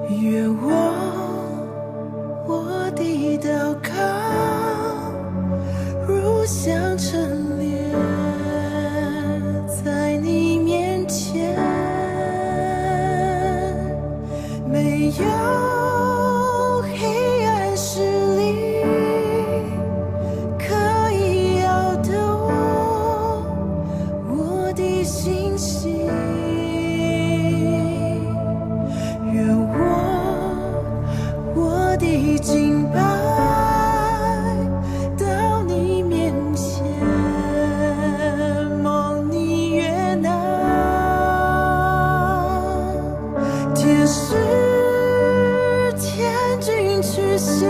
愿我的祷告如香陈列在你面前，没有黑暗势力可以摇动我的信心。愿我的敬拜到你面前，蒙你悦纳，天使天君屈膝，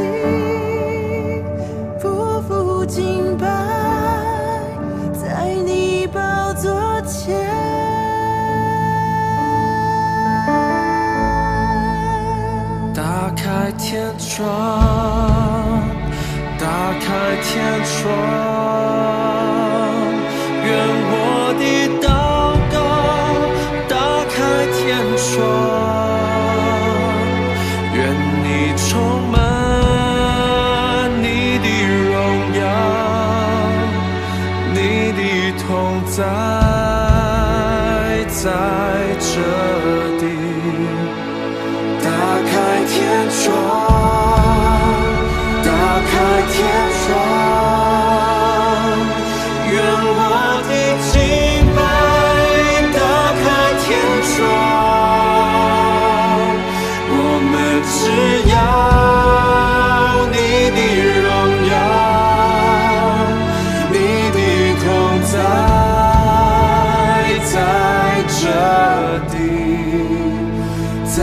匍匐敬拜在你宝座前。打开天窗，打开天窗，愿我的祷告打开天窗，愿你充满你的荣耀，你的同在在这地。打开天窗，打开天窗，愿我的敬拜打开天窗，我们只要你的荣耀，你的同在在这地，在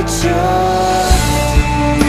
这地。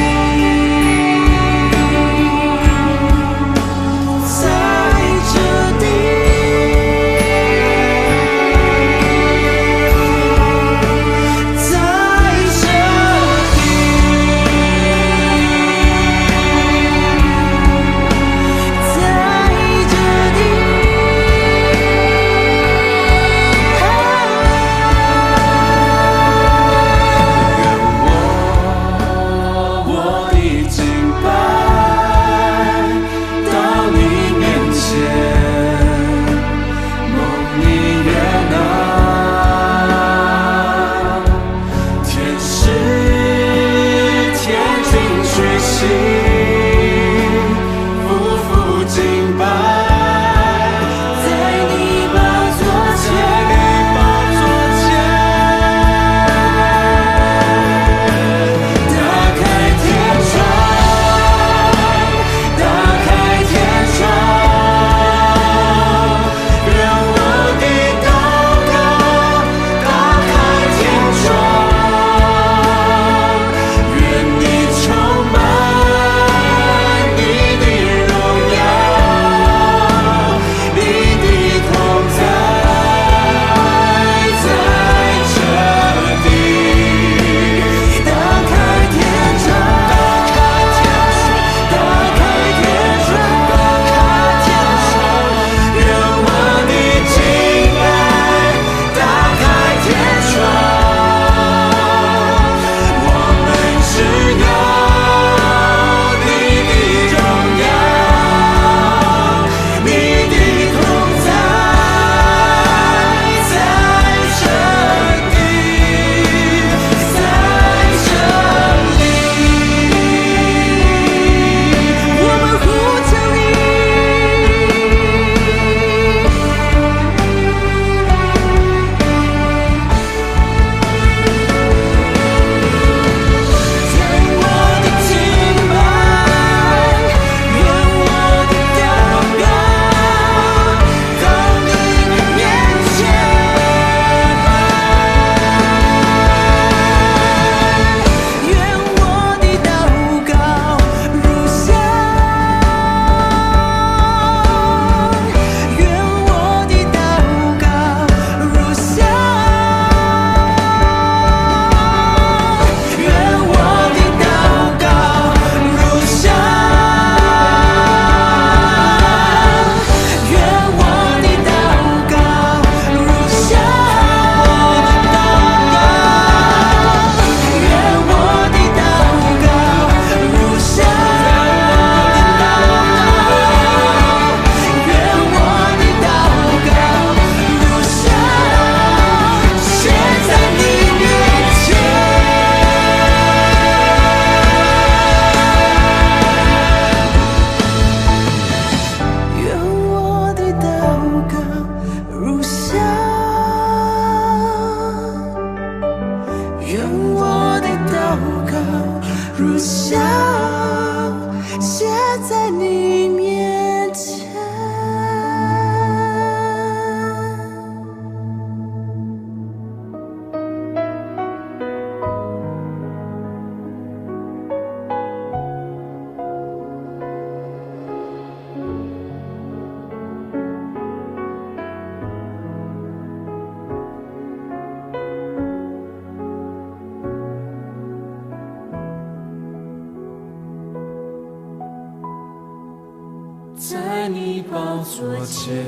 座前，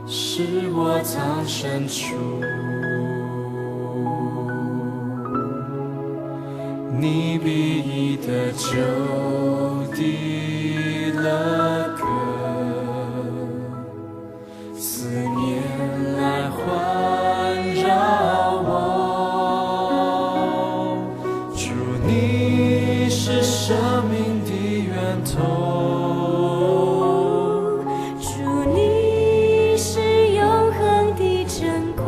是我藏身处。你必意的就地了歌，思念来环绕我。主，你是生命的源头，主，你是永恒的真光，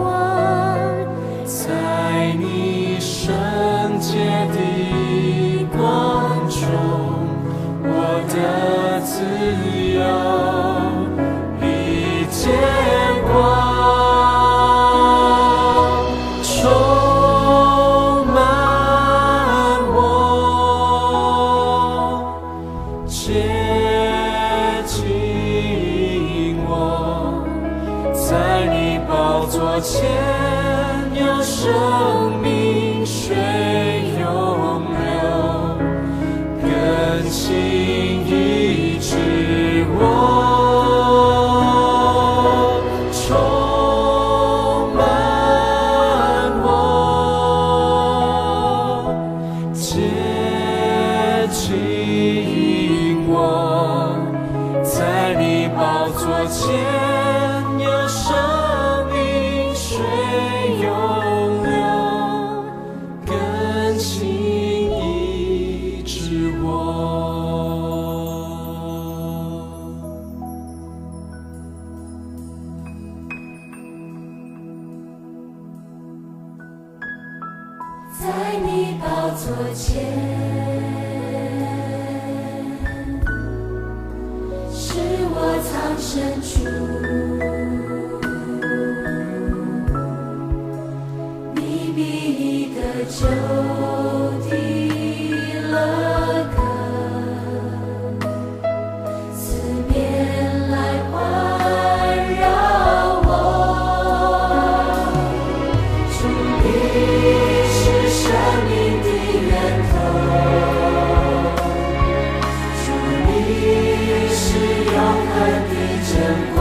在你圣洁的光中，我的自由已见光，充满我，接近我，在你宝座前有生命水涌流，更新医治我，充满我，接近我，在你宝座前有生命水涌流，更新医治我。在你宝座前，是我藏身处。你必意的就地了歌，思念来环绕我。主，你是生命的源头，主，你是永恒的真光。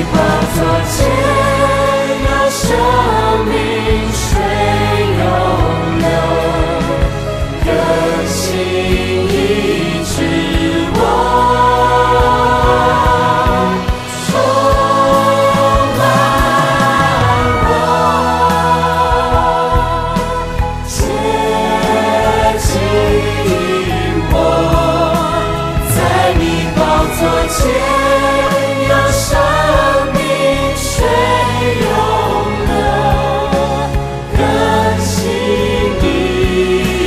宝座前有生命水涌流，更新医治我，充满我，接近我，在你宝座前有生命水涌流，更新医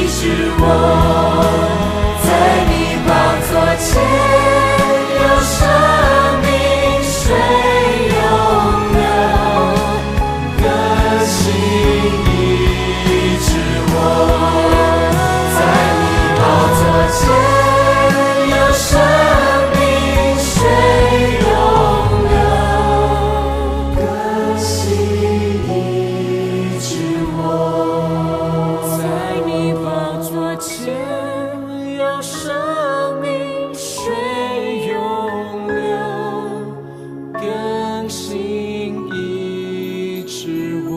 治我，在你宝座前有生命水涌流，更新医治我，在你宝座前有生命水涌流，更新医治我，在你宝座前有生命水涌流，更新医治我。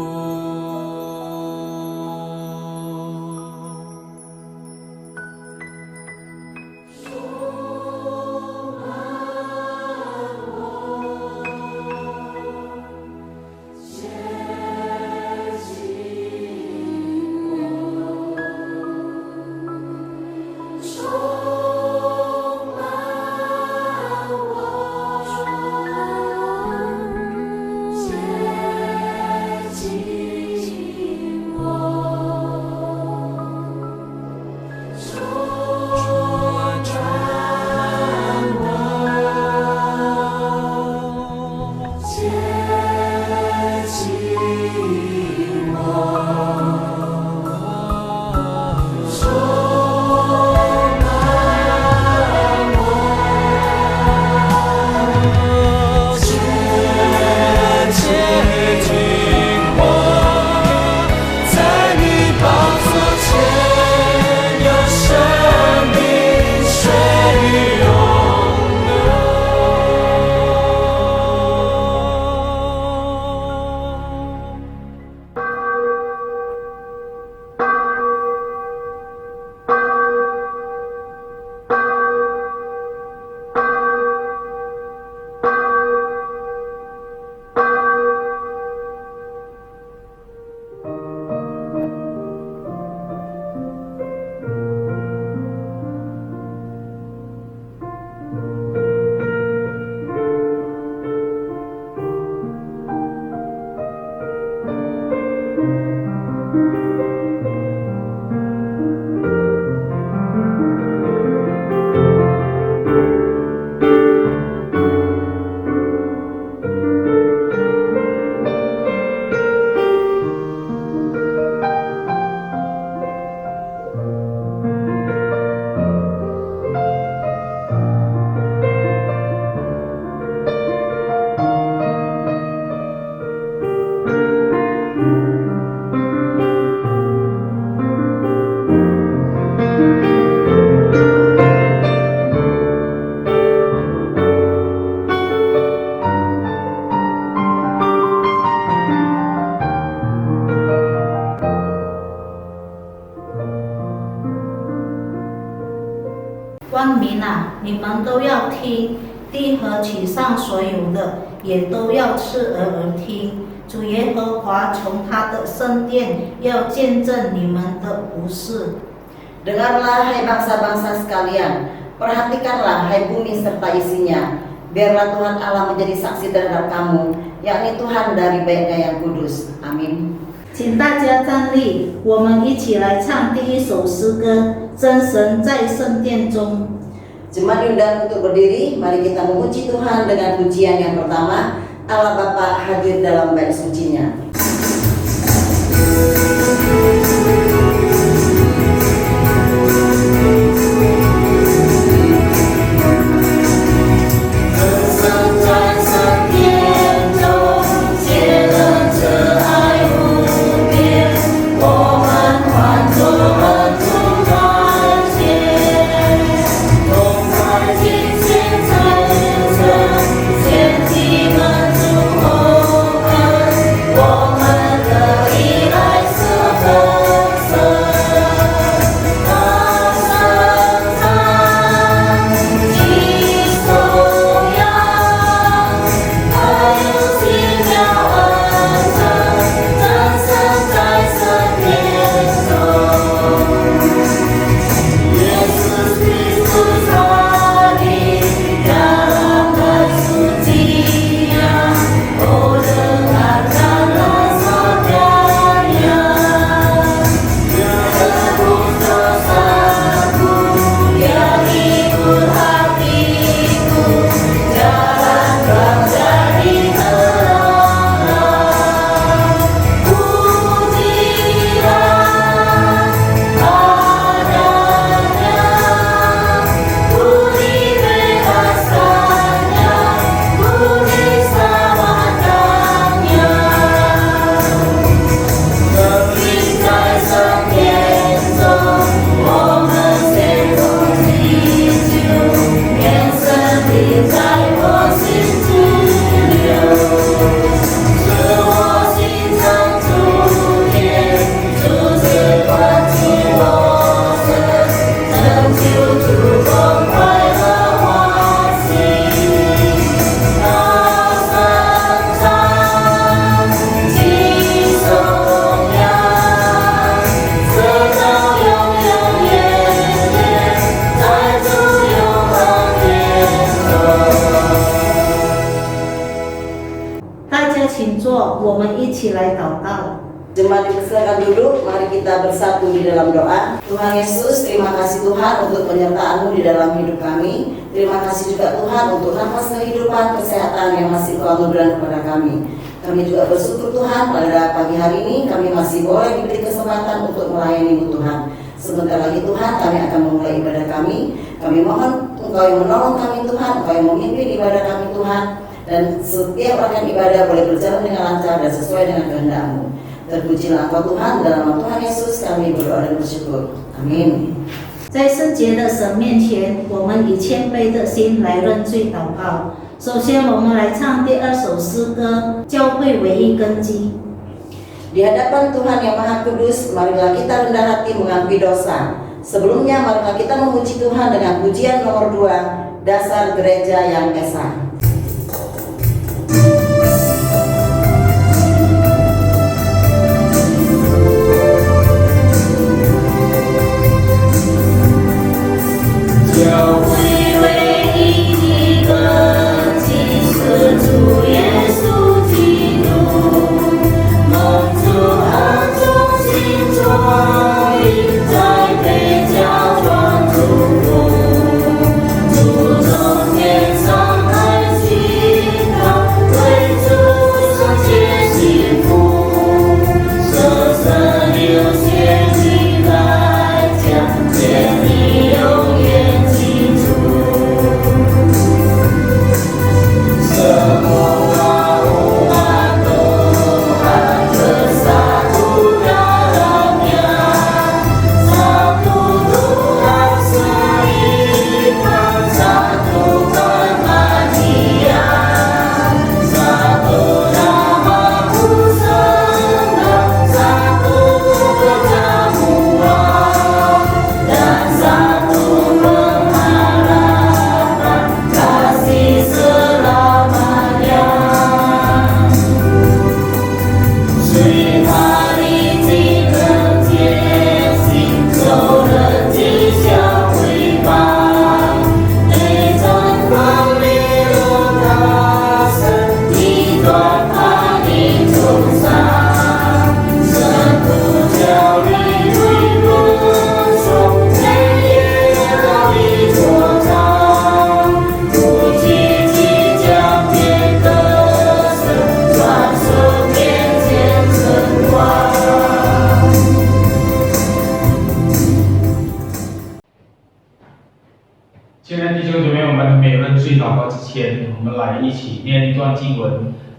万民啊，你们都要听，地和其上所有的，也都要侧耳听。主耶和华从他的圣殿要见证你们的不是。Dengarlah hai bangsa-bangsa sekalian, perhatikanlah hai bumi serta isinya. Biarlah Tuhan Allah menjadi saksi terhadap kamu, yakni Tuhan dari Bait-Nya yang kudus. Amin. 请大家站立，我们一起来唱第一首诗歌《真神在圣殿中》。 Jemaat diundang untuk berdiri, mari kita memuji Tuhan dengan pujian yang pertama, Allah Bapa hadir dalam bait suci-Nya. 家请坐，我们一起来祷告。 Jemaat dipersilakan duduk, mari kita bersatu di dalam doa. Tuhan Yesus, terima kasih Tuhan untuk penyertaan-Mu di dalam hidup kami. Terima kasih juga Tuhan untuk nafas kehidupan, kesehatan yang masih Kau anugerahkan kepada kami. Kami juga bersyukur Tuhan pada pagi hari ini kami masih boleh diberi kesempatan untuk melayani-Mu Tuhan. Sebentar lagi Tuhan kami akan memulai ibadah kami. Kami mohon Engkau yang menolong kami Tuhan, Engkau yang memimpin ibadah kami Tuhan. Dan setiap rangkaian ibadah boleh berjalan dengan lancar dan sesuai dengan kehendak-Mu. Terpujilah Engkau Tuhan, dalam nama Tuhan Yesus kami berdoa dan bersyukur. Amin. 在圣洁的神面前，我们以谦卑的心来认罪祷告。首先，我们来唱第2首诗歌《教会唯一根基》。 Di hadapan Tuhan yang Maha Kudus, marilah kita rendah hati mengakui dosa. Sebelumnya, marilah kita memuji Tuhan dengan pujian nomor 2, Dasar Gereja yang Esa.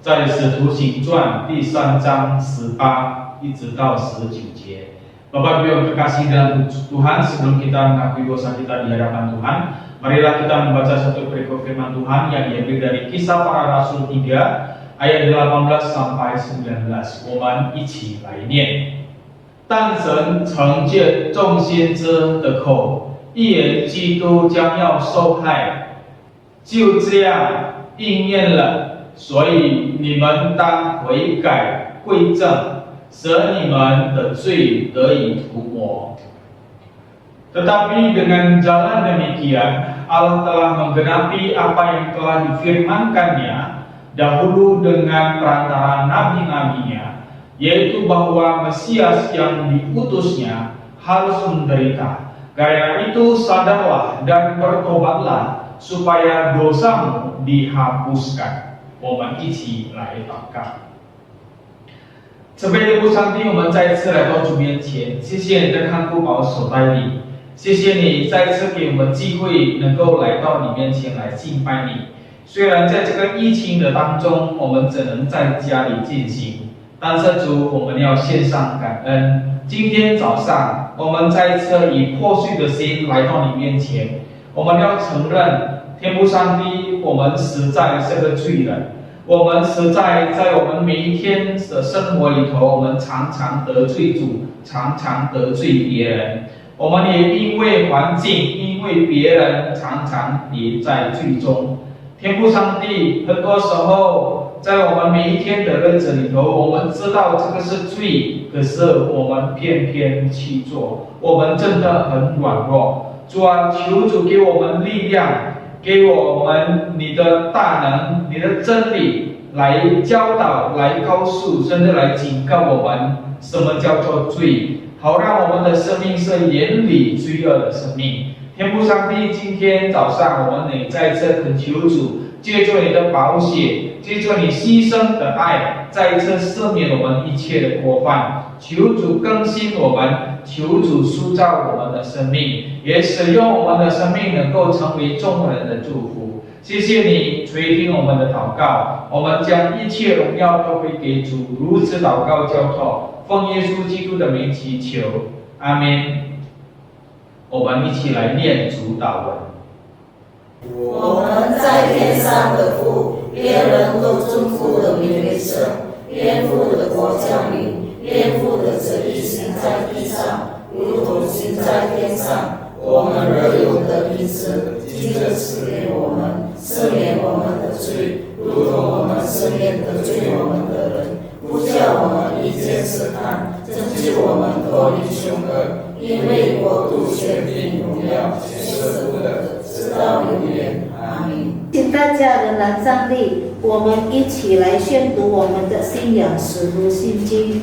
在使徒行传第3章18一直到19节. Bapak Ibu yang terkasih dalam Tuhan, sebelum kita mengakui dosa kita di hadapan Tuhan, marilah kita membaca satu perikop firman Tuhan yang diambil dari Kisah Para Rasul 3 ayat 18 sampai 19. 我们一起来念。但神曾借众先知的口预言基督将要受害，就这样应验了。 所以你们当悔改归正，使你们的罪得以涂抹。Tetapi dengan jalan demikian, Allah telah menggenapi apa yang telah difirmankannya dahulu dengan perantara nabi-nabinya, yaitu bahwa Mesias yang diutusnya harus menderita. Karena itu sadarlah dan bertobatlah supaya dosamu dihapuskan. 我们一起来祷告。慈悲的父上帝，我们再一次来到主面前，谢谢你的看顾保守带领，谢谢你再次给我们机会能够来到你面前来敬拜你。虽然在这个疫情的当中，我们只能在家里进行，但是主，我们要献上感恩。今天早上，我们再一次以破碎的心来到你面前，我们要承认。 天父上帝，我们实在是个罪人，我们实在在我们每一天的生活里头，我们常常得罪主，常常得罪别人。我们也因为环境，因为别人，常常也在罪中。天父上帝，很多时候在我们每一天的日子里头，我们知道这个是罪，可是我们偏偏去做，我们真的很软弱。主啊，求主给我们力量。 给我们你的大能，你的真理，来教导、来告诉，甚至来警告我们什么叫做罪，好让我们的生命是远离罪恶的生命。天父上帝，今天早上我们也在这恳求主，借助你的宝血，借助你牺牲的爱，再一次赦免我们一切的过犯。求主更新我们，求主塑造我们的生命，也使用我们的生命能够成为众人的祝福。谢谢你垂听我们的祷告，我们将一切荣耀都归给主。如此祷告交托，奉耶稣基督的名祈求，阿们。我们一起来念主祷文。我们在天上的父，愿人都尊父的名为圣，愿父的国降临，愿父的旨意行在地上，如同行在天上。我们日用的饮食，今日赐给我们，赦免我们的罪，如同我们赦免得罪我们的人，不叫我们遇见试探，拯救我们脱离凶恶。因为国度、权柄、荣耀，全是父的，直到永远。阿们。请大家仍然站立，我们一起来宣读我们的信仰使徒信经。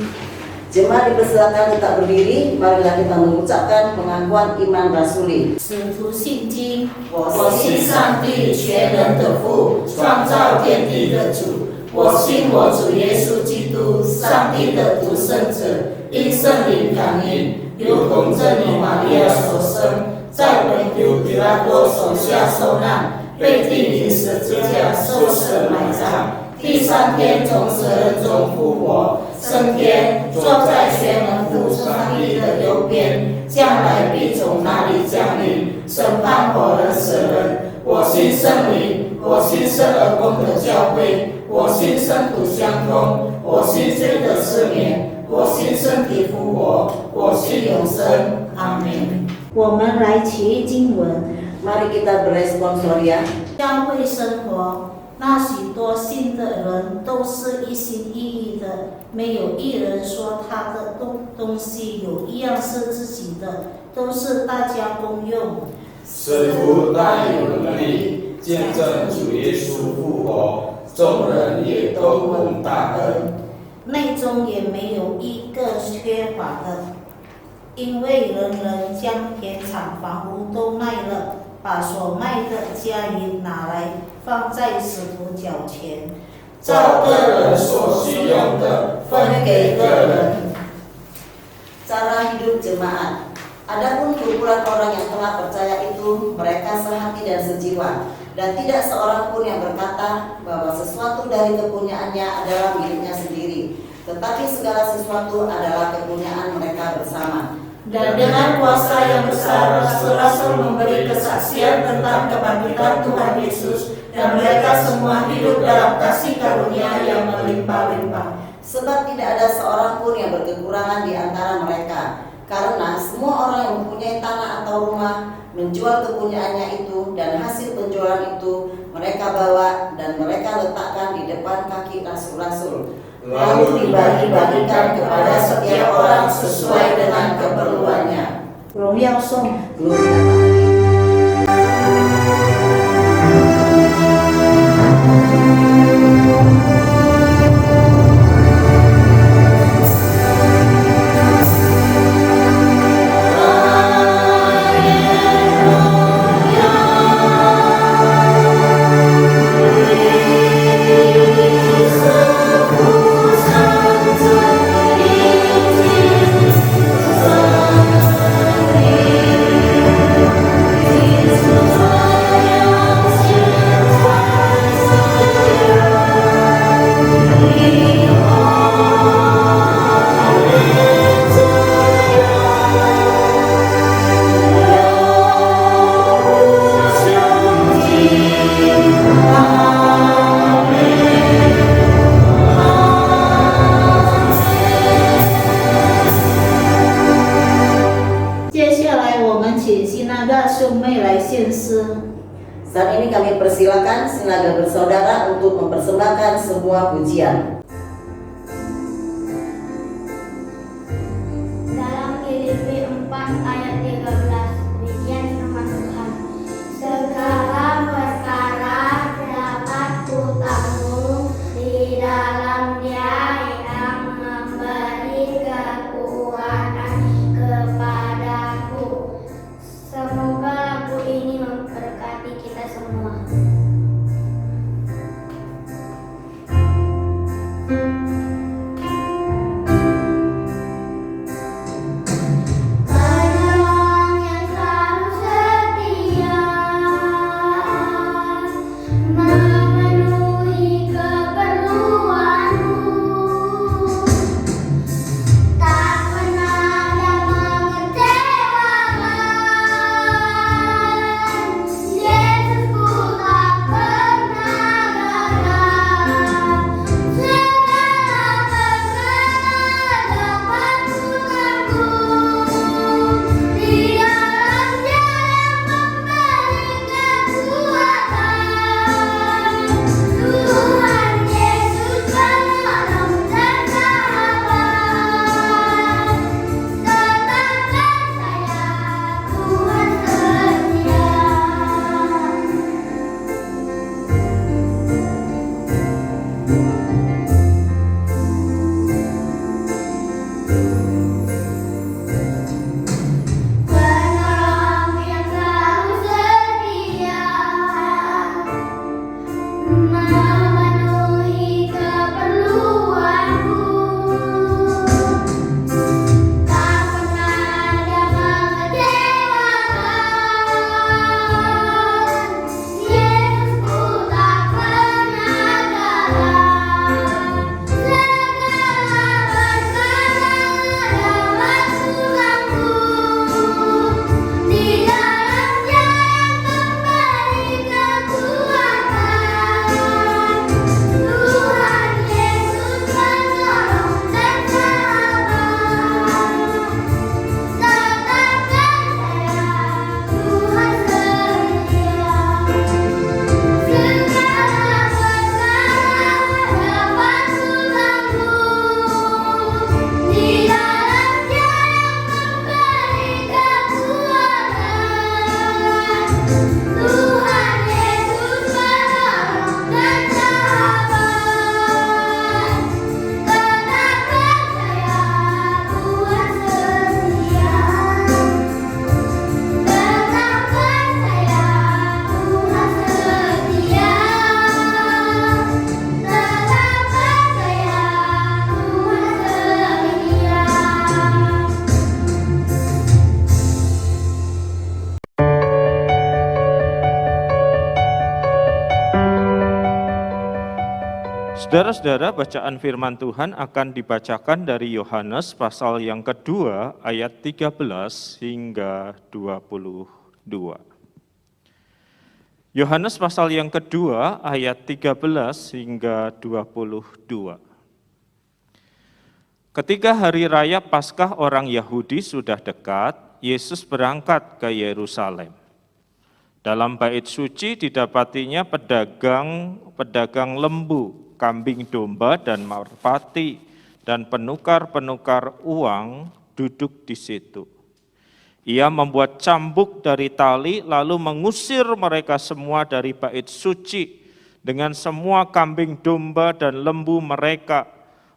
Jemaat dipersilakan tetap berdiri, marilah kita mengucapkan pengakuan iman rasuli. 使徒信经，我信上帝全能的父，创造天地的主。我信我主耶稣基督，上帝的独生子，因圣灵感应，由童贞女玛利亚所生，在本丢彼拉多手下受难，被钉于十字架，受死埋葬。第三天从死人中复活，升天，坐在全能父上帝的右边，将来必从那里降临，审判活人死人。我信圣灵，我信圣而公的教会，我信圣徒相通，我信罪的赦免，我信身体复活，我信永生。阿们。我们来齐经文。Mari kita beresponsorian. 教会生活，那许多信的人都是一心一意的，没有一人说他的东西有一样是自己的，都是大家公用。使徒大有能力，见证主耶稣复活，众人也都蒙大恩。内中也没有一个缺乏的，因为人人将田产房屋都卖了，把所卖的家银拿来放在使徒脚前，照个人所需用的分给个人。Cara hidup jemaat. Adapun kumpulan orang yang telah percaya itu, mereka sehati dan sejiwa, dan tidak seorang pun yang berkata bahwa sesuatu dari kepunyaannya adalah miliknya sendiri, tetapi segala sesuatu adalah kepunyaan mereka bersama. Dan dengan kuasa yang besar, rasul-rasul memberi kesaksian tentang kebangkitan Tuhan Yesus, dan mereka semua hidup dalam kasih karunia yang melimpah-limpah. Sebab tidak ada seorang pun yang berkekurangan di antara mereka, karena semua orang yang mempunyai tanah atau rumah menjual kepunyaannya itu, dan hasil penjualan itu mereka bawa dan mereka letakkan di depan kaki rasul-rasul, lalu dibagi-bagikan kepada setiap orang sesuai dengan keperluannya. 荣耀颂。 Gloria. Saat ini kami persilakan Sinaga bersaudara untuk mempersembahkan sebuah pujian. Dalam Filipi 4 ayat 13, demikian firman Tuhan. Segala perkara dapat kutanggung di Saudara-saudara, bacaan firman Tuhan akan dibacakan dari Yohanes pasal yang kedua ayat 13 hingga 22. Yohanes pasal yang kedua ayat 13 hingga 22. Ketika hari raya Paskah orang Yahudi sudah dekat, Yesus berangkat ke Yerusalem. Dalam bait suci didapatinya pedagang lembu, kambing domba dan merpati, dan penukar-penukar uang duduk di situ. Ia membuat cambuk dari tali lalu mengusir mereka semua dari bait suci dengan semua kambing domba dan lembu mereka.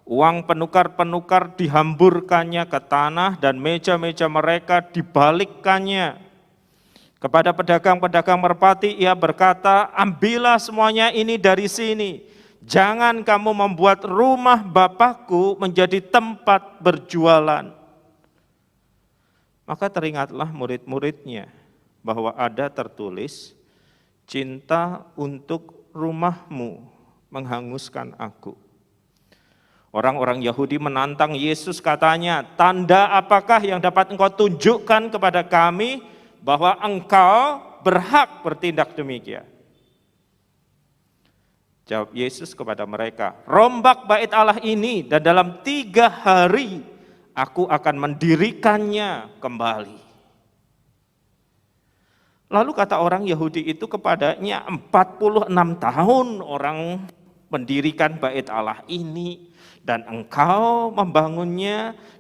Uang penukar-penukar dihamburkannya ke tanah dan meja-meja mereka dibalikkannya. Kepada pedagang-pedagang merpati ia berkata, ambillah semuanya ini dari sini. Jangan kamu membuat rumah Bapakku menjadi tempat berjualan. Maka teringatlah murid-muridnya bahwa ada tertulis, cinta untuk rumahmu menghanguskan aku. Orang-orang Yahudi menantang Yesus, katanya, tanda apakah yang dapat engkau tunjukkan kepada kami bahwa engkau berhak bertindak demikian? Jawab Yesus kepada mereka, rombak bait Allah ini dan dalam 3 hari aku akan mendirikannya kembali. Lalu kata orang Yahudi itu kepadanya, 46 tahun orang mendirikan bait Allah ini dan engkau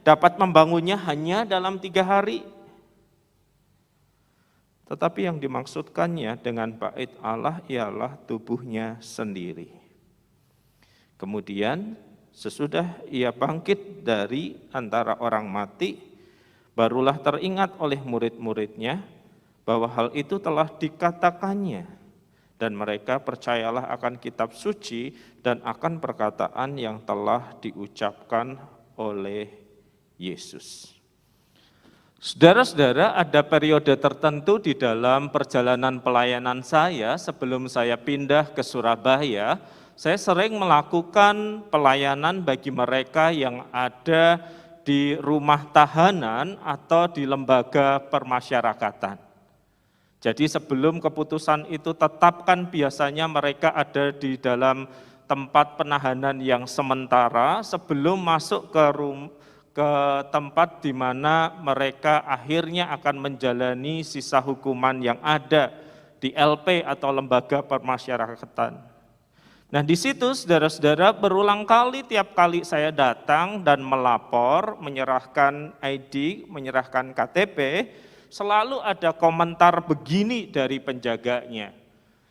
dapat membangunnya hanya dalam 3 hari. Tetapi yang dimaksudkannya dengan bait Allah ialah tubuhnya sendiri. Kemudian sesudah ia bangkit dari antara orang mati, barulah teringat oleh murid-muridnya bahwa hal itu telah dikatakannya, dan mereka percayalah akan kitab suci dan akan perkataan yang telah diucapkan oleh Yesus. Saudara-saudara, ada periode tertentu di dalam perjalanan pelayanan saya sebelum saya pindah ke Surabaya. Saya sering melakukan pelayanan bagi mereka yang ada di rumah tahanan atau di lembaga permasyarakatan. Jadi sebelum keputusan itu tetapkan, biasanya mereka ada di dalam tempat penahanan yang sementara sebelum masuk ke tempat di mana mereka akhirnya akan menjalani sisa hukuman yang ada di LP atau lembaga permasyarakatan. Nah di situ saudara-saudara, berulang kali tiap kali saya datang dan melapor, menyerahkan ID, menyerahkan KTP, selalu ada komentar begini dari penjaganya.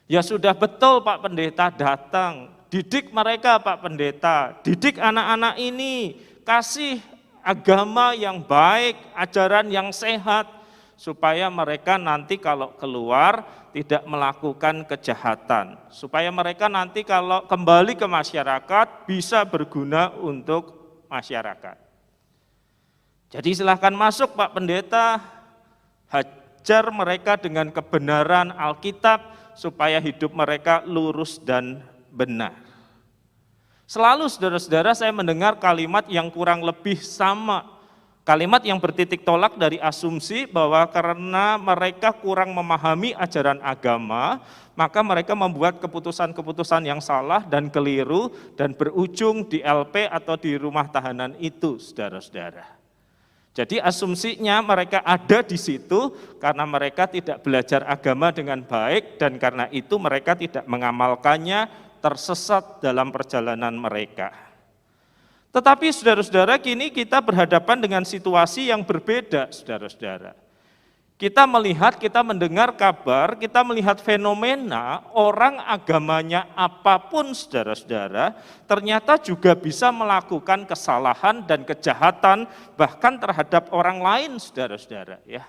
Ya sudah betul Pak Pendeta datang, didik mereka Pak Pendeta, didik anak-anak ini, kasih agama yang baik, ajaran yang sehat, supaya mereka nanti kalau keluar tidak melakukan kejahatan, supaya mereka nanti kalau kembali ke masyarakat bisa berguna untuk masyarakat. Jadi silahkan masuk Pak Pendeta, hajar mereka dengan kebenaran Alkitab supaya hidup mereka lurus dan benar. Selalu saudara-saudara saya mendengar kalimat yang kurang lebih sama. Kalimat yang bertitik tolak dari asumsi bahwa karena mereka kurang memahami ajaran agama, maka mereka membuat keputusan-keputusan yang salah dan keliru dan berujung di LP atau di rumah tahanan itu, saudara-saudara. Jadi asumsinya mereka ada di situ karena mereka tidak belajar agama dengan baik dan karena itu mereka tidak mengamalkannya, tersesat dalam perjalanan mereka. Tetapi saudara-saudara, kini kita berhadapan dengan situasi yang berbeda, saudara-saudara. Kita melihat, kita mendengar kabar, kita melihat fenomena orang agamanya apapun, saudara-saudara, ternyata juga bisa melakukan kesalahan dan kejahatan bahkan terhadap orang lain, saudara-saudara, ya.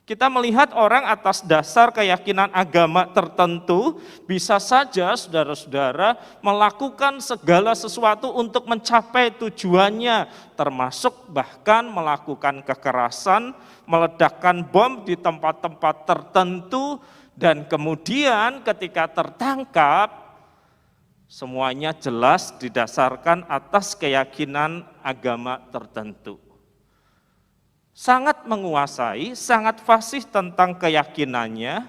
Kita melihat orang atas dasar keyakinan agama tertentu bisa saja saudara-saudara melakukan segala sesuatu untuk mencapai tujuannya, termasuk bahkan melakukan kekerasan, meledakkan bom di tempat-tempat tertentu, dan kemudian ketika tertangkap, Semuanya jelas didasarkan atas keyakinan agama tertentu. Sangat menguasai, sangat fasih tentang keyakinannya,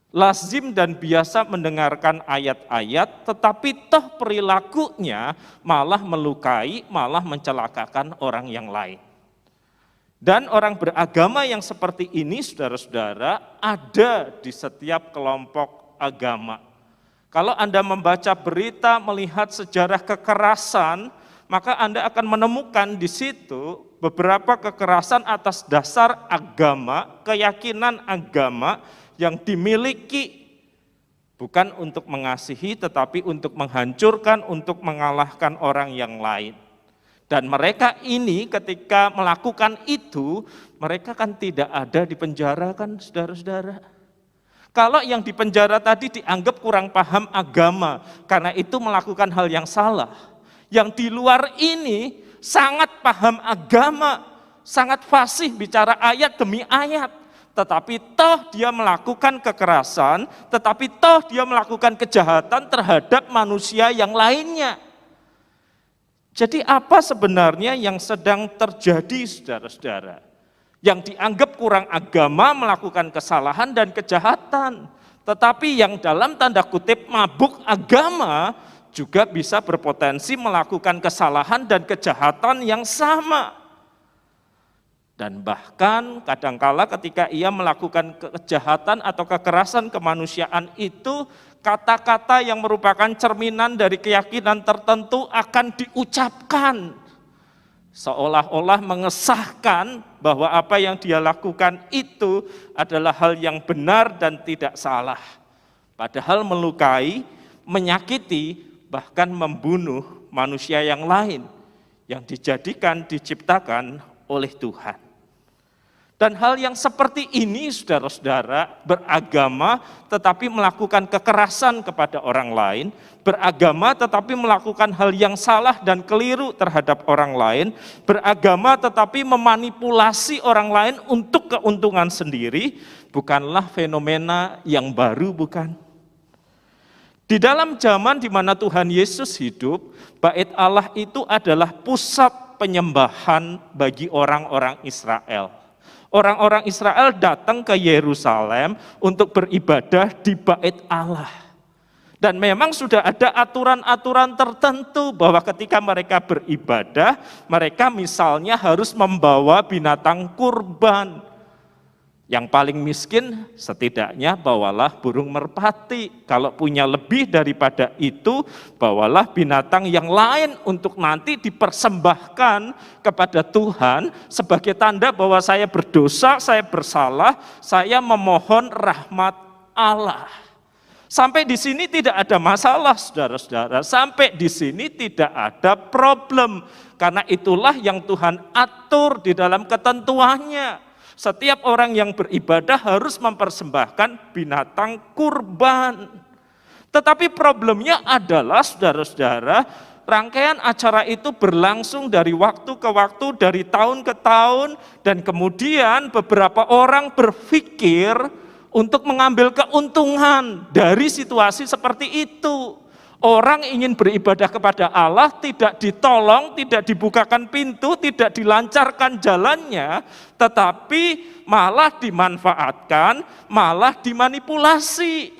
lazim dan biasa mendengarkan ayat-ayat, tetapi toh perilakunya malah melukai, malah mencelakakan orang yang lain. Dan orang beragama yang seperti ini, saudara-saudara, ada di setiap kelompok agama. Kalau Anda membaca berita, melihat sejarah kekerasan, maka Anda akan menemukan di situ beberapa kekerasan atas dasar agama, keyakinan agama yang dimiliki bukan untuk mengasihi, tetapi untuk menghancurkan, untuk mengalahkan orang yang lain. Dan mereka ini ketika melakukan itu, mereka kan tidak ada di penjara kan, saudara-saudara. Kalau yang di penjara tadi dianggap kurang paham agama, karena itu melakukan hal yang salah. Yang di luar ini sangat paham agama, sangat fasih bicara ayat demi ayat. Tetapi toh dia melakukan kekerasan, tetapi toh dia melakukan kejahatan terhadap manusia yang lainnya. Jadi apa sebenarnya yang sedang terjadi, saudara-saudara? Yang dianggap kurang agama melakukan kesalahan dan kejahatan. Tetapi yang dalam tanda kutip mabuk agama juga bisa berpotensi melakukan kesalahan dan kejahatan yang sama. Dan bahkan kadangkala ketika ia melakukan kejahatan atau kekerasan kemanusiaan itu, kata-kata yang merupakan cerminan dari keyakinan tertentu akan diucapkan. Seolah-olah mengesahkan bahwa apa yang dia lakukan itu adalah hal yang benar dan tidak salah. Padahal melukai, menyakiti, bahkan membunuh manusia yang lain yang dijadikan, diciptakan oleh Tuhan. Dan hal yang seperti ini, saudara-saudara, beragama tetapi melakukan kekerasan kepada orang lain, beragama tetapi melakukan hal yang salah dan keliru terhadap orang lain, beragama tetapi memanipulasi orang lain untuk keuntungan sendiri, bukanlah fenomena yang baru, bukan? Di dalam zaman di mana Tuhan Yesus hidup, Bait Allah itu adalah pusat penyembahan bagi orang-orang Israel. Orang-orang Israel datang ke Yerusalem untuk beribadah di Bait Allah. Dan memang sudah ada aturan-aturan tertentu bahwa ketika mereka beribadah, mereka misalnya harus membawa binatang kurban. Yang paling miskin setidaknya bawalah burung merpati. Kalau punya lebih daripada itu, bawalah binatang yang lain untuk nanti dipersembahkan kepada Tuhan sebagai tanda bahwa saya berdosa, saya bersalah, saya memohon rahmat Allah. Sampai di sini tidak ada masalah, saudara-saudara. Sampai di sini tidak ada problem. Karena itulah yang Tuhan atur di dalam ketentuannya. Setiap orang yang beribadah harus mempersembahkan binatang kurban. Tetapi problemnya adalah, saudara-saudara, rangkaian acara itu berlangsung dari waktu ke waktu, dari tahun ke tahun, dan kemudian beberapa orang berpikir untuk mengambil keuntungan dari situasi seperti itu. Orang ingin beribadah kepada Allah, tidak ditolong, tidak dibukakan pintu, tidak dilancarkan jalannya, tetapi malah dimanfaatkan, malah dimanipulasi.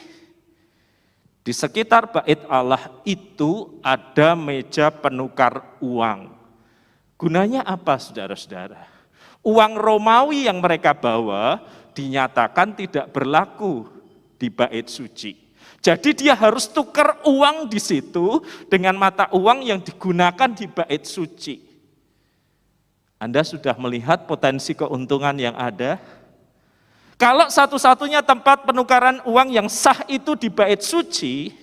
Di sekitar Bait Allah itu ada meja penukar uang. Gunanya apa, saudara-saudara? Uang Romawi yang mereka bawa dinyatakan tidak berlaku di Bait Suci. Jadi dia harus tukar uang di situ dengan mata uang yang digunakan di Bait Suci. Anda sudah melihat potensi keuntungan yang ada? Kalau satu-satunya tempat penukaran uang yang sah itu di Bait Suci,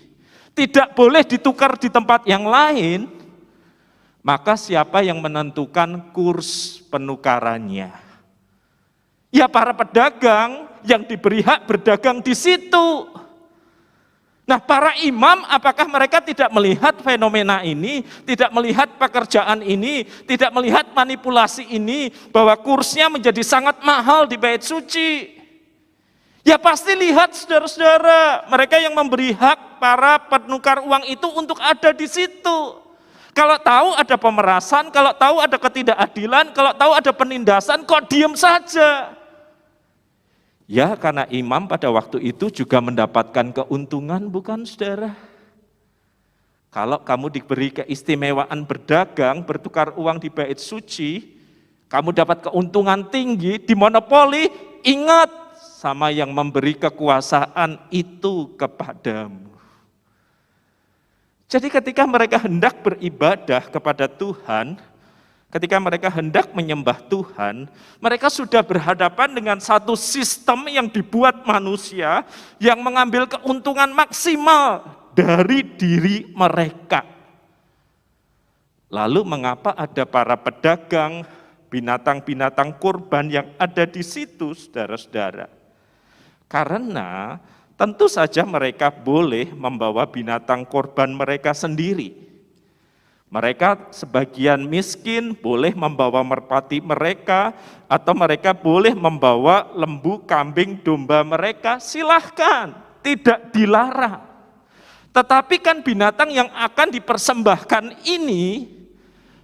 tidak boleh ditukar di tempat yang lain, maka siapa yang menentukan kurs penukarannya? Ya para pedagang yang diberi hak berdagang di situ. Nah, para imam apakah mereka tidak melihat fenomena ini, tidak melihat pekerjaan ini, tidak melihat manipulasi ini, bahwa kursnya menjadi sangat mahal di Bait Suci? Ya pasti lihat saudara-saudara, mereka yang memberi hak para penukar uang itu untuk ada di situ. Kalau tahu ada pemerasan, kalau tahu ada ketidakadilan, kalau tahu ada penindasan, kok diem saja? Ya karena imam pada waktu itu juga mendapatkan keuntungan, bukan saudara? Kalau kamu diberi keistimewaan berdagang, bertukar uang di bait suci, kamu dapat keuntungan tinggi, dimonopoli, ingat sama yang memberi kekuasaan itu kepadamu. Jadi ketika mereka hendak beribadah kepada Tuhan, ketika mereka hendak menyembah Tuhan, mereka sudah berhadapan dengan satu sistem yang dibuat manusia yang mengambil keuntungan maksimal dari diri mereka. Lalu mengapa ada para pedagang binatang-binatang kurban yang ada di situ, saudara-saudara? Karena tentu saja mereka boleh membawa binatang kurban mereka sendiri. Mereka sebagian miskin boleh membawa merpati mereka, atau mereka boleh membawa lembu, kambing, domba mereka, silahkan, tidak dilarang. Tetapi kan binatang yang akan dipersembahkan ini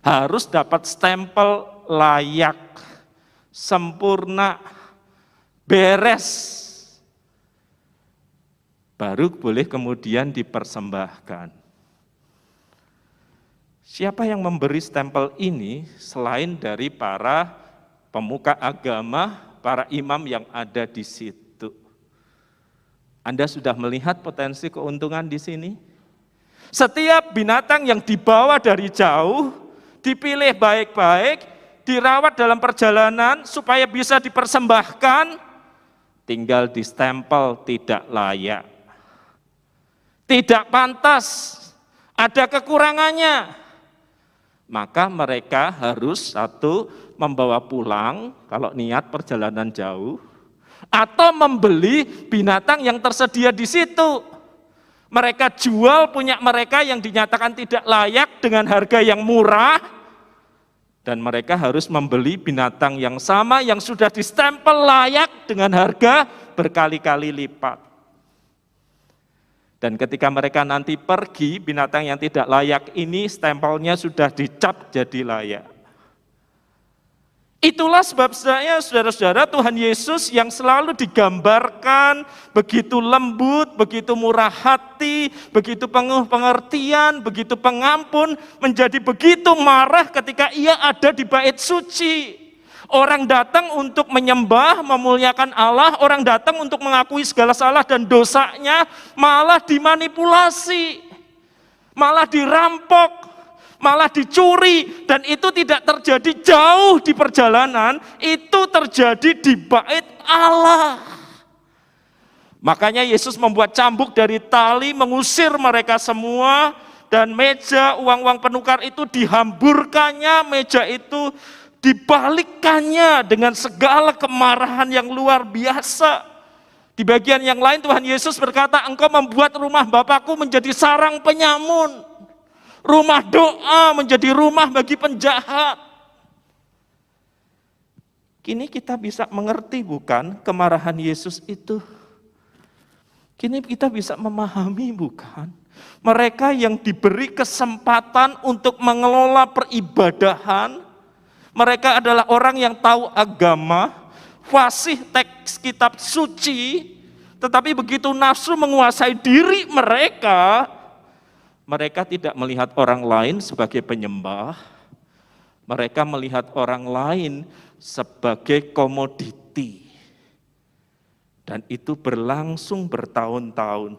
harus dapat stempel layak, sempurna, beres. Baru boleh kemudian dipersembahkan. Siapa yang memberi stempel ini selain dari para pemuka agama, para imam yang ada di situ? Anda sudah melihat potensi keuntungan di sini? Setiap binatang yang dibawa dari jauh, dipilih baik-baik, dirawat dalam perjalanan supaya bisa dipersembahkan, tinggal di stempel tidak layak. Tidak pantas, ada kekurangannya. Maka mereka harus satu membawa pulang kalau niat perjalanan jauh, atau membeli binatang yang tersedia di situ. Mereka jual punya mereka yang dinyatakan tidak layak dengan harga yang murah, dan mereka harus membeli binatang yang sama yang sudah distempel layak dengan harga berkali-kali lipat. Dan ketika mereka nanti pergi, binatang yang tidak layak ini stempelnya sudah dicap jadi layak. Itulah sebab saya, saudara-saudara, Tuhan Yesus yang selalu digambarkan begitu lembut, begitu murah hati, begitu penuh pengertian, begitu pengampun, menjadi begitu marah ketika ia ada di bait suci. Orang datang untuk menyembah, memuliakan Allah, orang datang untuk mengakui segala salah dan dosanya, malah dimanipulasi, malah dirampok, malah dicuri, dan itu tidak terjadi jauh di perjalanan, itu terjadi di bait Allah. Makanya Yesus membuat cambuk dari tali, mengusir mereka semua, dan meja uang-uang penukar itu dihamburkannya, meja itu dibalikkannya dengan segala kemarahan yang luar biasa. Di bagian yang lain Tuhan Yesus berkata, engkau membuat rumah Bapakku menjadi sarang penyamun, rumah doa menjadi rumah bagi penjahat. Kini kita bisa mengerti bukan kemarahan Yesus itu? Kini kita bisa memahami bukan? Mereka yang diberi kesempatan untuk mengelola peribadahan, mereka adalah orang yang tahu agama, fasih teks kitab suci, tetapi begitu nafsu menguasai diri mereka, mereka tidak melihat orang lain sebagai penyembah, mereka melihat orang lain sebagai komoditi. Dan itu berlangsung bertahun-tahun,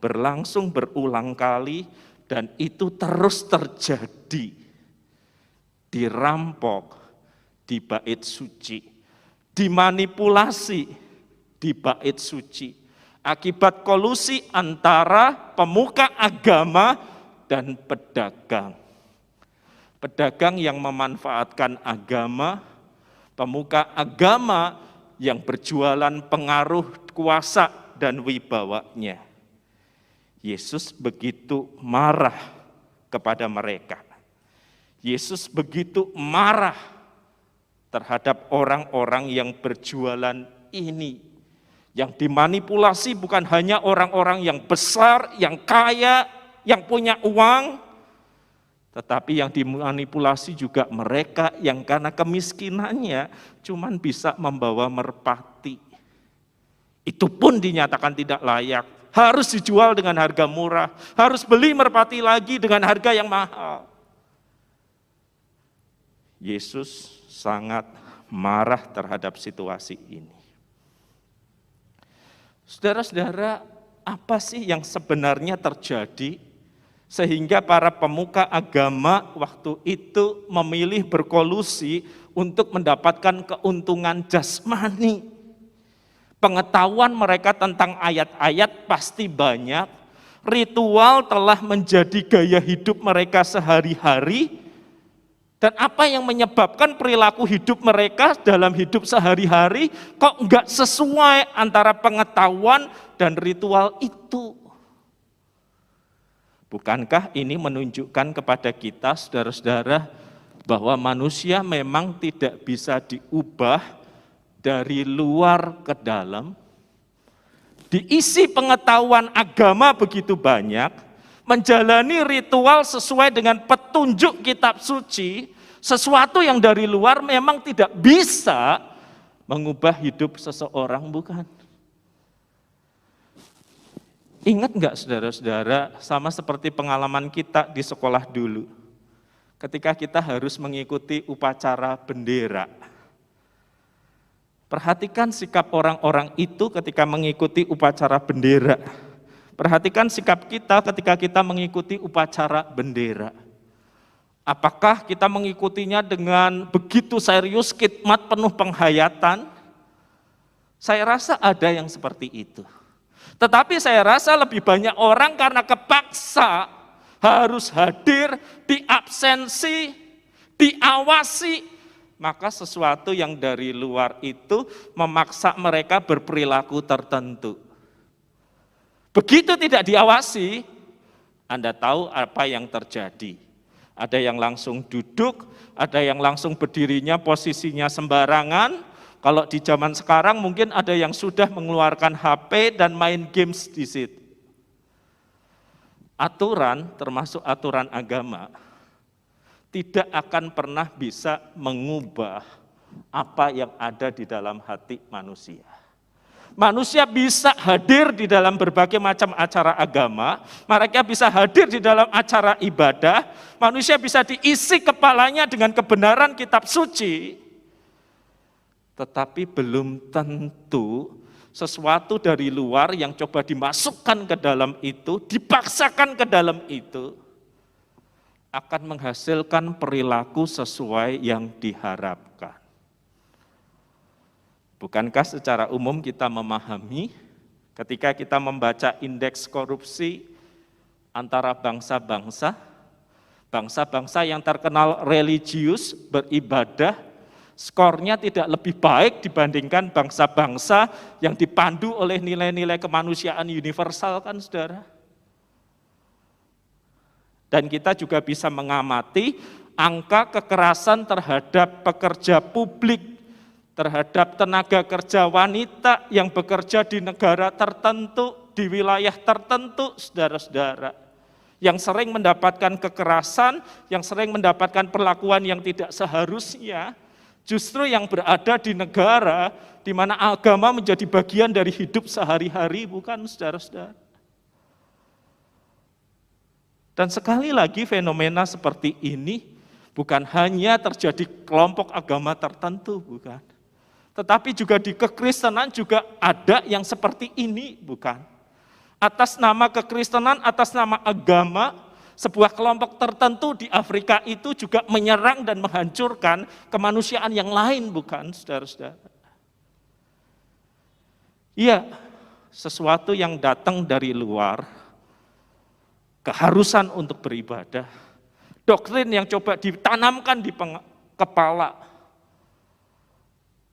berlangsung berulang kali, dan itu terus terjadi. Dirampok di bait suci, dimanipulasi di bait suci, akibat kolusi antara pemuka agama dan pedagang. Pedagang yang memanfaatkan agama, pemuka agama yang berjualan pengaruh, kuasa, dan wibawanya. Yesus begitu marah kepada mereka. Yesus begitu marah terhadap orang-orang yang berjualan ini, Yang dimanipulasi bukan hanya orang-orang yang besar, yang kaya, yang punya uang, tetapi yang dimanipulasi juga mereka yang karena kemiskinannya cuman bisa membawa merpati. Itu pun dinyatakan tidak layak, harus dijual dengan harga murah, harus beli merpati lagi dengan harga yang mahal. Yesus sangat marah terhadap situasi ini. Saudara-saudara, apa sih yang sebenarnya terjadi sehingga para pemuka agama waktu itu memilih berkolusi untuk mendapatkan keuntungan jasmani? Pengetahuan mereka tentang ayat-ayat pasti banyak, ritual telah menjadi gaya hidup mereka sehari-hari, dan apa yang menyebabkan perilaku hidup mereka dalam hidup sehari-hari kok enggak sesuai antara pengetahuan dan ritual itu. Bukankah ini menunjukkan kepada kita, saudara-saudara, bahwa manusia memang tidak bisa diubah dari luar ke dalam? Diisi pengetahuan agama begitu banyak, menjalani ritual sesuai dengan petunjuk kitab suci, sesuatu yang dari luar memang tidak bisa mengubah hidup seseorang, bukan? Ingat enggak saudara-saudara, sama seperti pengalaman kita di sekolah dulu, ketika kita harus mengikuti upacara bendera. Perhatikan sikap orang-orang itu ketika mengikuti upacara bendera. Perhatikan sikap kita ketika kita mengikuti upacara bendera. Apakah kita mengikutinya dengan begitu serius, khidmat penuh penghayatan? Saya rasa ada yang seperti itu. Tetapi saya rasa lebih banyak orang karena kepaksa harus hadir, diabsensi, diawasi, maka sesuatu yang dari luar itu memaksa mereka berperilaku tertentu. Begitu tidak diawasi, Anda tahu apa yang terjadi. Ada yang langsung duduk, ada yang langsung berdirinya posisinya sembarangan. Kalau di zaman sekarang mungkin ada yang sudah mengeluarkan HP dan main games di situ. Aturan, termasuk aturan agama, tidak akan pernah bisa mengubah apa yang ada di dalam hati manusia. Manusia bisa hadir di dalam berbagai macam acara agama, mereka bisa hadir di dalam acara ibadah, manusia bisa diisi kepalanya dengan kebenaran kitab suci, tetapi belum tentu sesuatu dari luar yang coba dimasukkan ke dalam itu, dipaksakan ke dalam itu, akan menghasilkan perilaku sesuai yang diharapkan. Bukankah secara umum kita memahami ketika kita membaca indeks korupsi antara bangsa-bangsa, bangsa-bangsa yang terkenal religius, beribadah, skornya tidak lebih baik dibandingkan bangsa-bangsa yang dipandu oleh nilai-nilai kemanusiaan universal, kan saudara? Dan kita juga bisa mengamati angka kekerasan terhadap pekerja publik, terhadap tenaga kerja wanita yang bekerja di negara tertentu, di wilayah tertentu, saudara-saudara, yang sering mendapatkan kekerasan, yang sering mendapatkan perlakuan yang tidak seharusnya, justru yang berada di negara di mana agama menjadi bagian dari hidup sehari-hari, bukan saudara-saudara? Dan sekali lagi fenomena seperti ini bukan hanya terjadi kelompok agama tertentu, bukan. Tetapi juga di kekristenan juga ada yang seperti ini, bukan. Atas nama kekristenan, atas nama agama, sebuah kelompok tertentu di Afrika itu juga menyerang dan menghancurkan kemanusiaan yang lain, bukan, saudara-saudara? Iya, sesuatu yang datang dari luar, keharusan untuk beribadah, doktrin yang coba ditanamkan di kepala,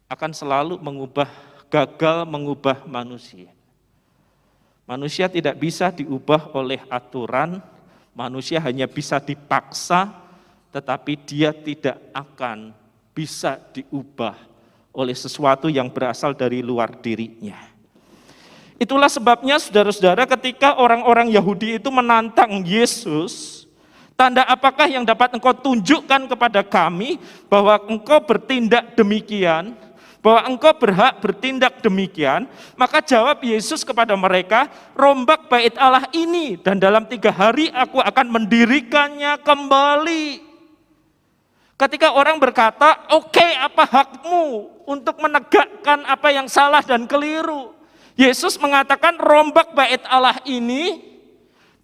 akan selalu gagal mengubah manusia. Manusia tidak bisa diubah oleh aturan, manusia hanya bisa dipaksa, tetapi dia tidak akan bisa diubah oleh sesuatu yang berasal dari luar dirinya. Itulah sebabnya saudara-saudara ketika orang-orang Yahudi itu menantang Yesus, tanda apakah yang dapat engkau tunjukkan kepada kami bahwa engkau bertindak demikian, bahwa engkau berhak bertindak demikian? Maka jawab Yesus kepada mereka, rombak bait Allah ini dan dalam 3 hari aku akan mendirikannya kembali. Ketika orang berkata, oke, apa hakmu untuk menegakkan apa yang salah dan keliru? Yesus mengatakan rombak bait Allah ini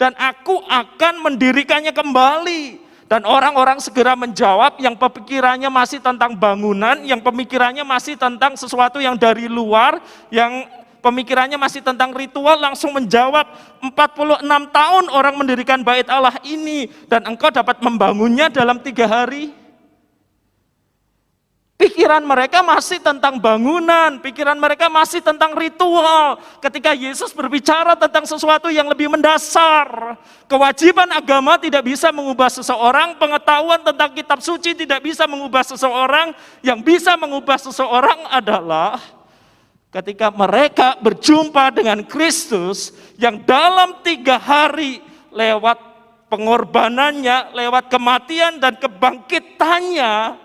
dan aku akan mendirikannya kembali. Dan orang-orang segera menjawab yang pemikirannya masih tentang bangunan, yang pemikirannya masih tentang sesuatu yang dari luar, yang pemikirannya masih tentang ritual, langsung menjawab, 46 tahun orang mendirikan bait Allah ini dan engkau dapat membangunnya dalam 3 hari. Pikiran mereka masih tentang bangunan, pikiran mereka masih tentang ritual. Ketika Yesus berbicara tentang sesuatu yang lebih mendasar, kewajiban agama tidak bisa mengubah seseorang, pengetahuan tentang kitab suci tidak bisa mengubah seseorang. Yang bisa mengubah seseorang adalah ketika mereka berjumpa dengan Kristus yang dalam 3 hari lewat pengorbanannya, lewat kematian dan kebangkitannya,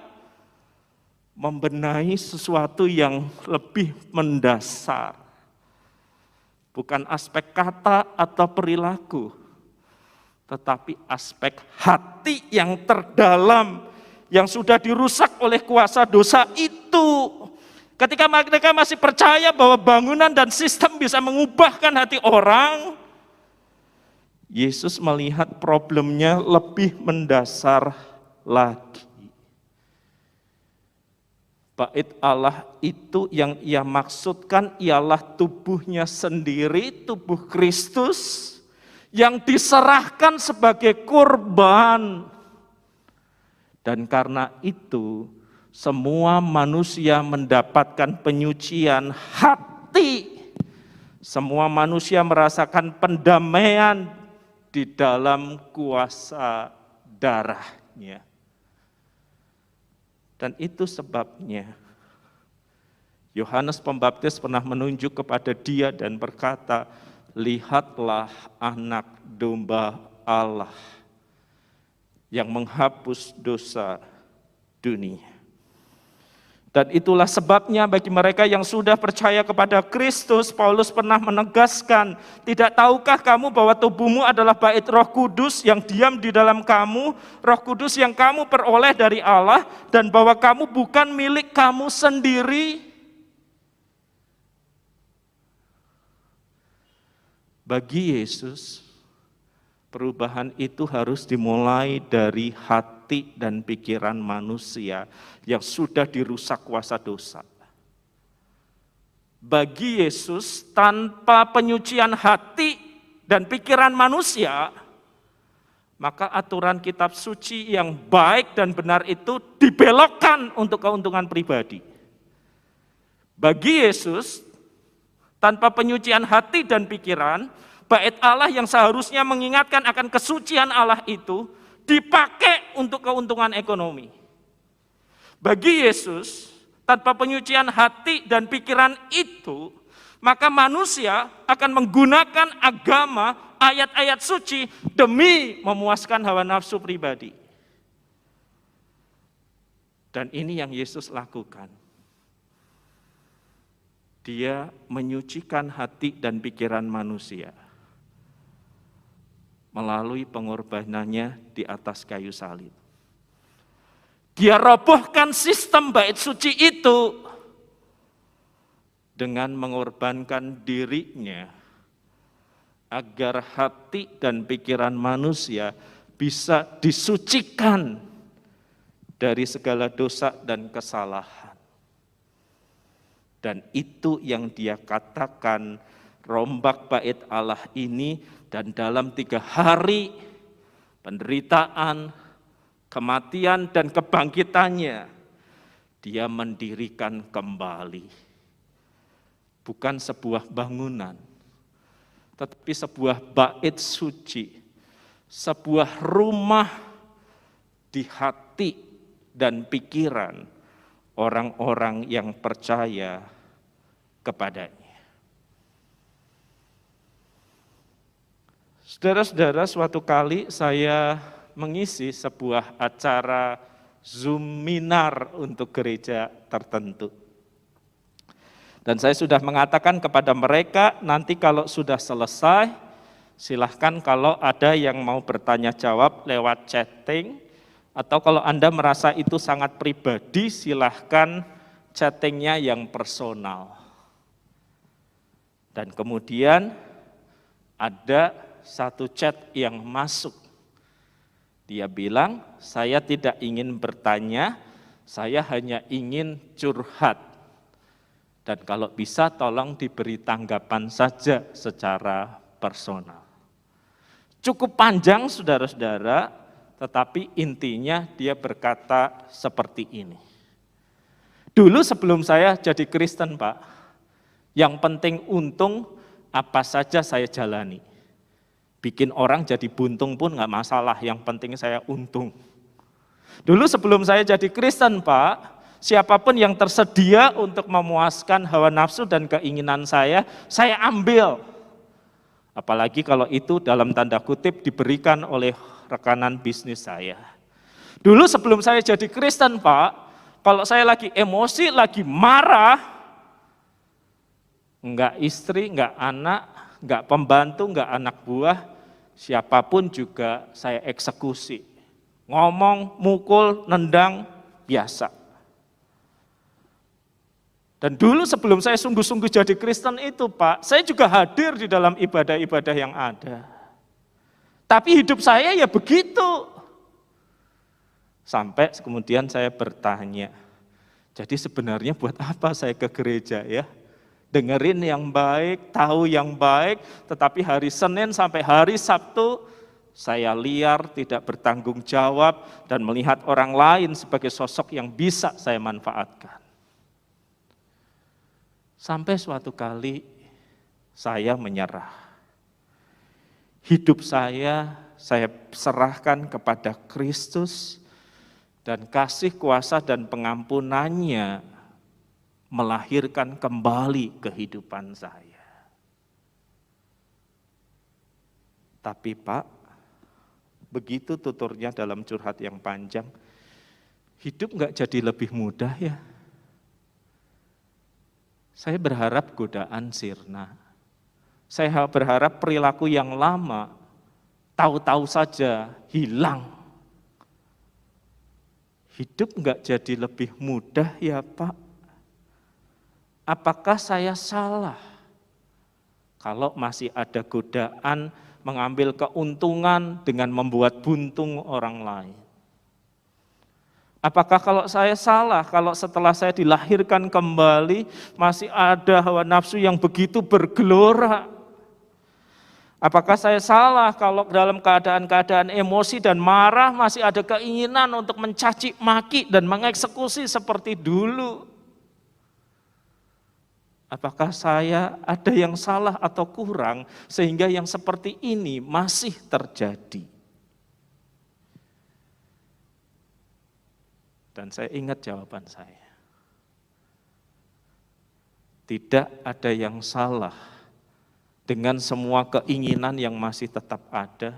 membenahi sesuatu yang lebih mendasar. Bukan aspek kata atau perilaku, tetapi aspek hati yang terdalam, yang sudah dirusak oleh kuasa dosa itu. Ketika mereka masih percaya bahwa bangunan dan sistem bisa mengubahkan hati orang, Yesus melihat problemnya lebih mendasar lagi. Bait Allah itu yang ia maksudkan ialah tubuhnya sendiri, tubuh Kristus yang diserahkan sebagai kurban. Dan karena itu semua manusia mendapatkan penyucian hati. Semua manusia merasakan pendamaian di dalam kuasa darahnya. Dan itu sebabnya Yohanes Pembaptis pernah menunjuk kepada dia dan berkata, lihatlah anak domba Allah yang menghapus dosa dunia. Dan itulah sebabnya bagi mereka yang sudah percaya kepada Kristus, Paulus pernah menegaskan, tidak tahukah kamu bahwa tubuhmu adalah bait Roh Kudus yang diam di dalam kamu, Roh Kudus yang kamu peroleh dari Allah, dan bahwa kamu bukan milik kamu sendiri. Bagi Yesus, perubahan itu harus dimulai dari hati dan pikiran manusia yang sudah dirusak kuasa dosa. Bagi Yesus, tanpa penyucian hati dan pikiran manusia, maka aturan kitab suci yang baik dan benar itu dibelokkan untuk keuntungan pribadi. Bagi Yesus, tanpa penyucian hati dan pikiran, bait Allah yang seharusnya mengingatkan akan kesucian Allah itu dipakai untuk keuntungan ekonomi. Bagi Yesus, tanpa penyucian hati dan pikiran itu, maka manusia akan menggunakan agama, ayat-ayat suci demi memuaskan hawa nafsu pribadi. Dan ini yang Yesus lakukan. Dia menyucikan hati dan pikiran manusia melalui pengorbanannya di atas kayu salib. Dia robohkan sistem bait suci itu dengan mengorbankan dirinya agar hati dan pikiran manusia bisa disucikan dari segala dosa dan kesalahan. Dan itu yang dia katakan, rombak bait Allah ini dan dalam 3 hari penderitaan, kematian dan kebangkitannya, dia mendirikan kembali. Bukan sebuah bangunan, tetapi sebuah bait suci, sebuah rumah di hati dan pikiran orang-orang yang percaya kepadanya. Saudara-saudara, suatu kali saya mengisi sebuah acara Zoominar untuk gereja tertentu. Dan saya sudah mengatakan kepada mereka, nanti kalau sudah selesai, silahkan kalau ada yang mau bertanya jawab lewat chatting, atau kalau Anda merasa itu sangat pribadi, silahkan chattingnya yang personal. Dan kemudian ada satu chat yang masuk. Dia bilang, saya tidak ingin bertanya, saya hanya ingin curhat. Dan kalau bisa tolong diberi tanggapan saja secara personal. Cukup panjang saudara-saudara, tetapi intinya dia berkata seperti ini. Dulu sebelum saya jadi Kristen Pak, yang penting untung apa saja saya jalani. Bikin orang jadi buntung pun nggak masalah, yang penting saya untung. Dulu sebelum saya jadi Kristen Pak, siapapun yang tersedia untuk memuaskan hawa nafsu dan keinginan saya ambil. Apalagi kalau itu dalam tanda kutip diberikan oleh rekanan bisnis saya. Dulu sebelum saya jadi Kristen Pak, kalau saya lagi emosi, lagi marah, enggak istri, enggak anak, enggak pembantu, enggak anak buah, siapapun juga saya eksekusi. Ngomong, mukul, nendang, biasa. Dan dulu sebelum saya sungguh-sungguh jadi Kristen itu Pak, saya juga hadir di dalam ibadah-ibadah yang ada. Tapi hidup saya ya begitu. Sampai kemudian saya bertanya, jadi sebenarnya buat apa saya ke gereja ya? Dengerin yang baik, tahu yang baik, tetapi hari Senin sampai hari Sabtu, saya liar, tidak bertanggung jawab, dan melihat orang lain sebagai sosok yang bisa saya manfaatkan. Sampai suatu kali saya menyerah. Hidup saya serahkan kepada Kristus, dan kasih kuasa dan pengampunannya melahirkan kembali kehidupan saya. Tapi Pak, begitu tuturnya dalam curhat yang panjang, hidup enggak jadi lebih mudah ya? Saya berharap godaan sirna. Saya berharap perilaku yang lama, tahu-tahu saja hilang. Hidup enggak jadi lebih mudah ya Pak? Apakah saya salah? Kalau masih ada godaan mengambil keuntungan dengan membuat buntung orang lain. Apakah kalau saya salah, kalau setelah saya dilahirkan kembali, masih ada hawa nafsu yang begitu bergelora? Apakah saya salah kalau dalam keadaan-keadaan emosi dan marah, masih ada keinginan untuk mencaci maki dan mengeksekusi seperti dulu? Apakah saya ada yang salah atau kurang, sehingga yang seperti ini masih terjadi? Dan saya ingat jawaban saya. Tidak ada yang salah dengan semua keinginan yang masih tetap ada.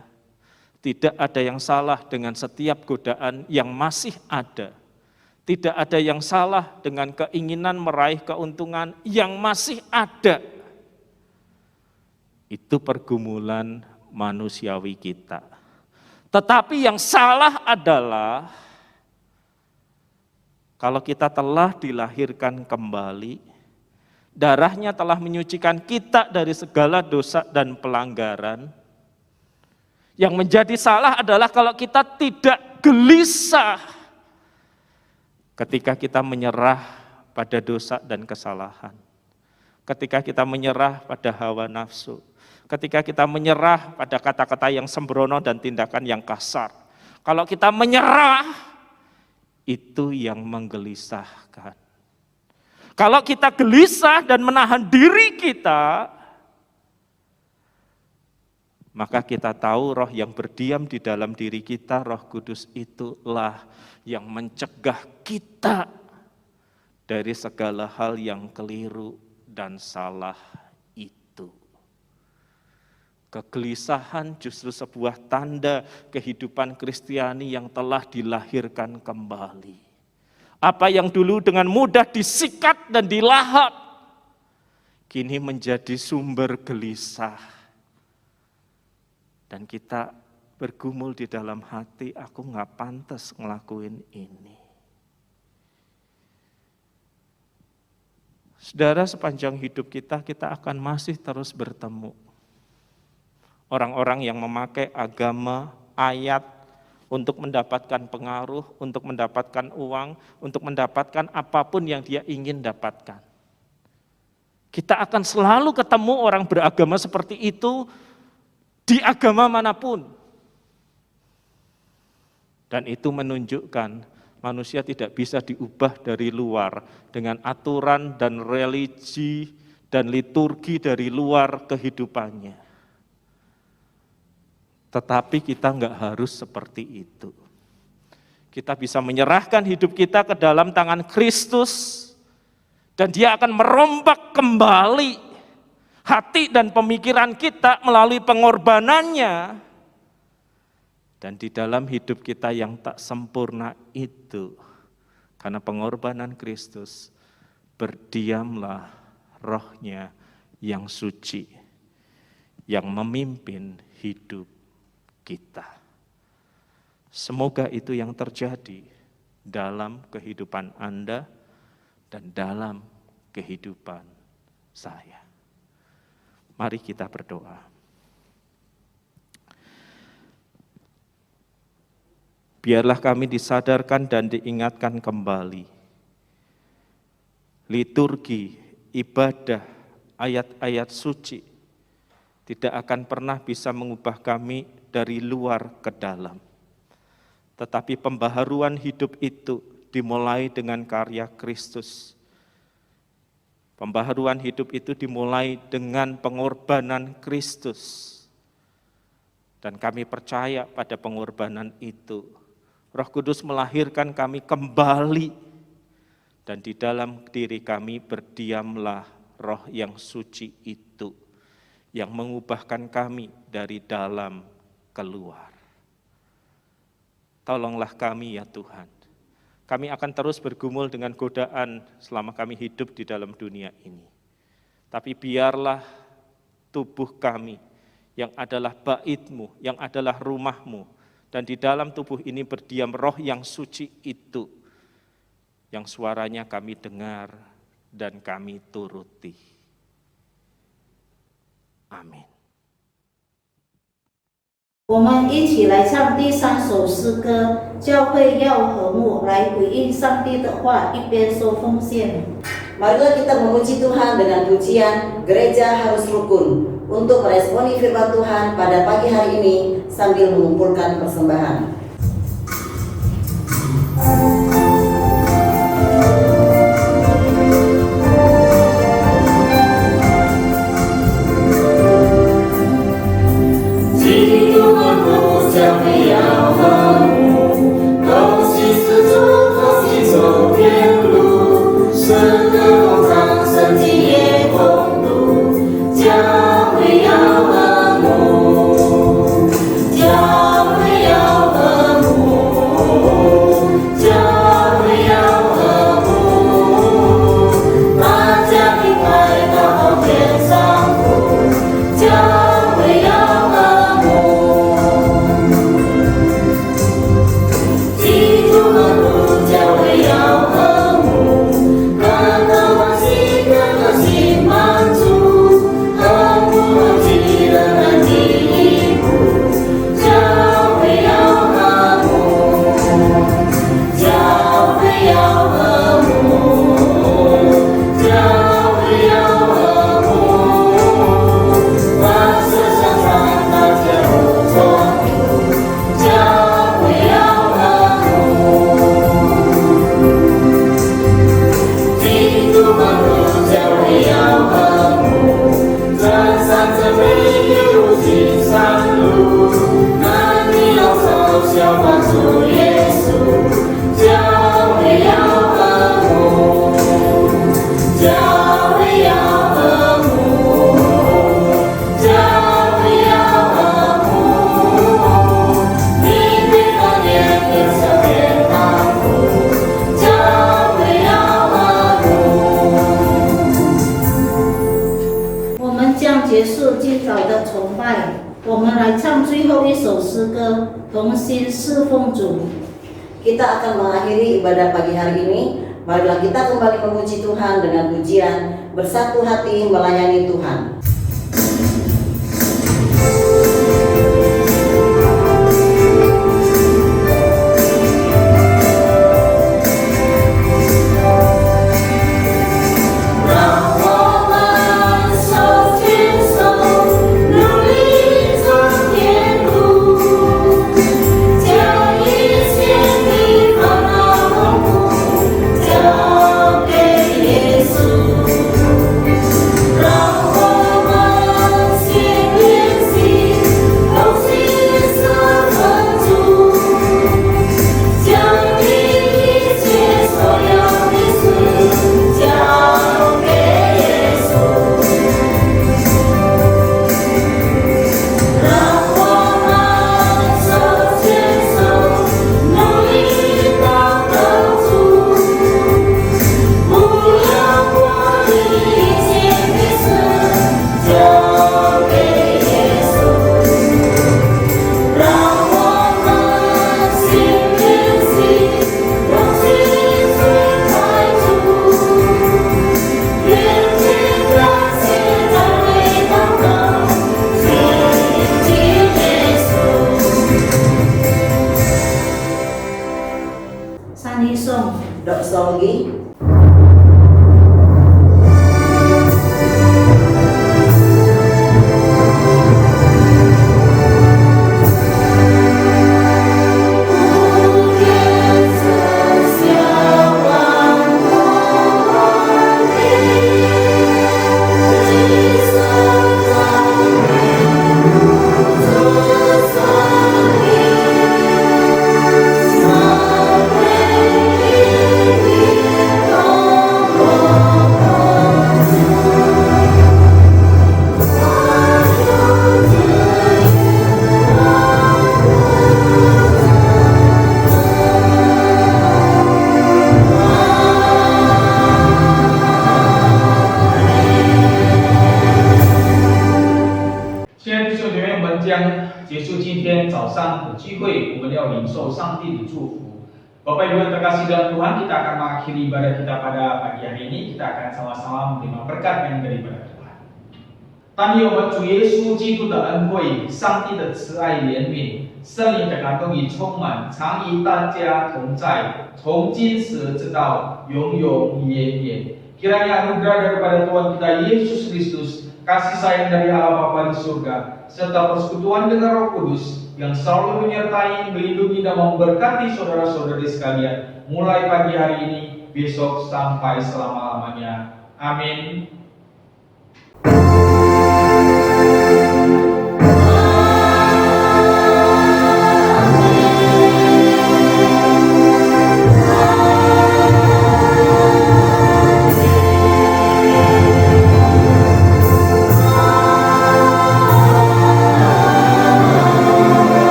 Tidak ada yang salah dengan setiap godaan yang masih ada. Tidak ada yang salah dengan keinginan meraih keuntungan yang masih ada. Itu pergumulan manusiawi kita. Tetapi yang salah adalah kalau kita telah dilahirkan kembali, darahnya telah menyucikan kita dari segala dosa dan pelanggaran. Yang menjadi salah adalah kalau kita tidak gelisah ketika kita menyerah pada dosa dan kesalahan. Ketika kita menyerah pada hawa nafsu. Ketika kita menyerah pada kata-kata yang sembrono dan tindakan yang kasar. Kalau kita menyerah, itu yang menggelisahkan. Kalau kita gelisah dan menahan diri kita, maka kita tahu roh yang berdiam di dalam diri kita, Roh Kudus itulah yang mencegah kita dari segala hal yang keliru dan salah itu. Kegelisahan justru sebuah tanda kehidupan Kristiani yang telah dilahirkan kembali. Apa yang dulu dengan mudah disikat dan dilahap, kini menjadi sumber gelisah. Dan kita bergumul di dalam hati, aku gak pantas ngelakuin ini. Saudara, sepanjang hidup kita akan masih terus bertemu orang-orang yang memakai agama, ayat, untuk mendapatkan pengaruh, untuk mendapatkan uang, untuk mendapatkan apapun yang dia ingin dapatkan. Kita akan selalu ketemu orang beragama seperti itu di agama manapun. Dan itu menunjukkan manusia tidak bisa diubah dari luar dengan aturan dan religi dan liturgi dari luar kehidupannya. Tetapi kita enggak harus seperti itu. Kita bisa menyerahkan hidup kita ke dalam tangan Kristus, dan Dia akan merombak kembali hati dan pemikiran kita melalui pengorbanannya. Dan di dalam hidup kita yang tak sempurna itu, karena pengorbanan Kristus, berdiamlah Roh-Nya yang suci, yang memimpin hidup kita. Semoga itu yang terjadi dalam kehidupan Anda dan dalam kehidupan saya. Mari kita berdoa. Biarlah kami disadarkan dan diingatkan kembali. Liturgi, ibadah, ayat-ayat suci tidak akan pernah bisa mengubah kami dari luar ke dalam. Tetapi pembaharuan hidup itu dimulai dengan karya Kristus. Pembaharuan hidup itu dimulai dengan pengorbanan Kristus. Dan kami percaya pada pengorbanan itu. Roh Kudus melahirkan kami kembali. Dan di dalam diri kami berdiamlah Roh yang suci itu, yang mengubahkan kami dari dalam keluar. Tolonglah kami ya Tuhan. Kami akan terus bergumul dengan godaan selama kami hidup di dalam dunia ini. Tapi biarlah tubuh kami yang adalah bait-Mu, yang adalah rumah-Mu, dan di dalam tubuh ini berdiam Roh yang suci itu, yang suaranya kami dengar dan kami turuti. Amin. 我们一起来唱第3首诗歌，教会要和睦，来回应上帝的话，一边说奉献。 Marilah kita memuji Tuhan dengan pujian Gereja Harus Rukun untuk meresponi firman Tuhan pada pagi hari ini sambil mengumpulkan persembahan. 来唱最后一首诗歌，同心侍奉主。 Kita akan mengakhiri ibadah pagi hari ini. Marilah kita kembali memuji Tuhan dengan pujian, bersatu hati melayani Tuhan. Doxologi. Bapak Ibu yang terkasih dalam Tuhan, kita akan mengakhiri ibadah kita pada pagi hari ini. Kita akan sama-sama menerima berkat yang daripada Tuhan. 但愿我们主耶稣基督的恩惠、上帝的慈爱怜悯、圣灵的感动与充满，常与大家同在，从今时直到永永远远。Kiranya anugerah daripada Tuhan kita Yesus Kristus, kasih sayang dari Allah Bapa di surga, serta persekutuan dengan Roh Kudus yang selalu menyertai, melindungi dan memberkati saudara-saudari sekalian, mulai pagi hari ini, besok sampai selama-lamanya. Amin.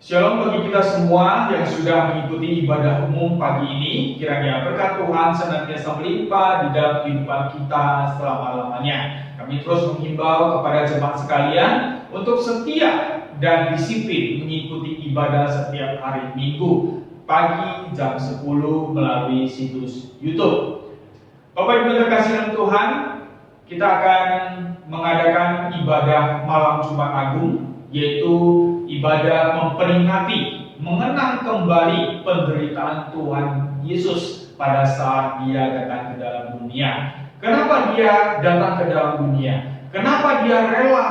Shalom bagi kita semua yang sudah mengikuti ibadah umum pagi ini. Kiranya berkat Tuhan senantiasa melimpah di dalam kehidupan kita selama-lamanya. Kami terus menghimbau kepada jemaat sekalian untuk setia dan disiplin mengikuti ibadah setiap hari Minggu. Pagi jam 10 melalui situs YouTube. Bapak Ibu terkasih dalam Tuhan, kita akan mengadakan ibadah malam Jumat Agung, yaitu ibadah memperingati, mengenang kembali penderitaan Tuhan Yesus pada saat Dia datang ke dalam dunia. Kenapa Dia datang ke dalam dunia? Kenapa Dia rela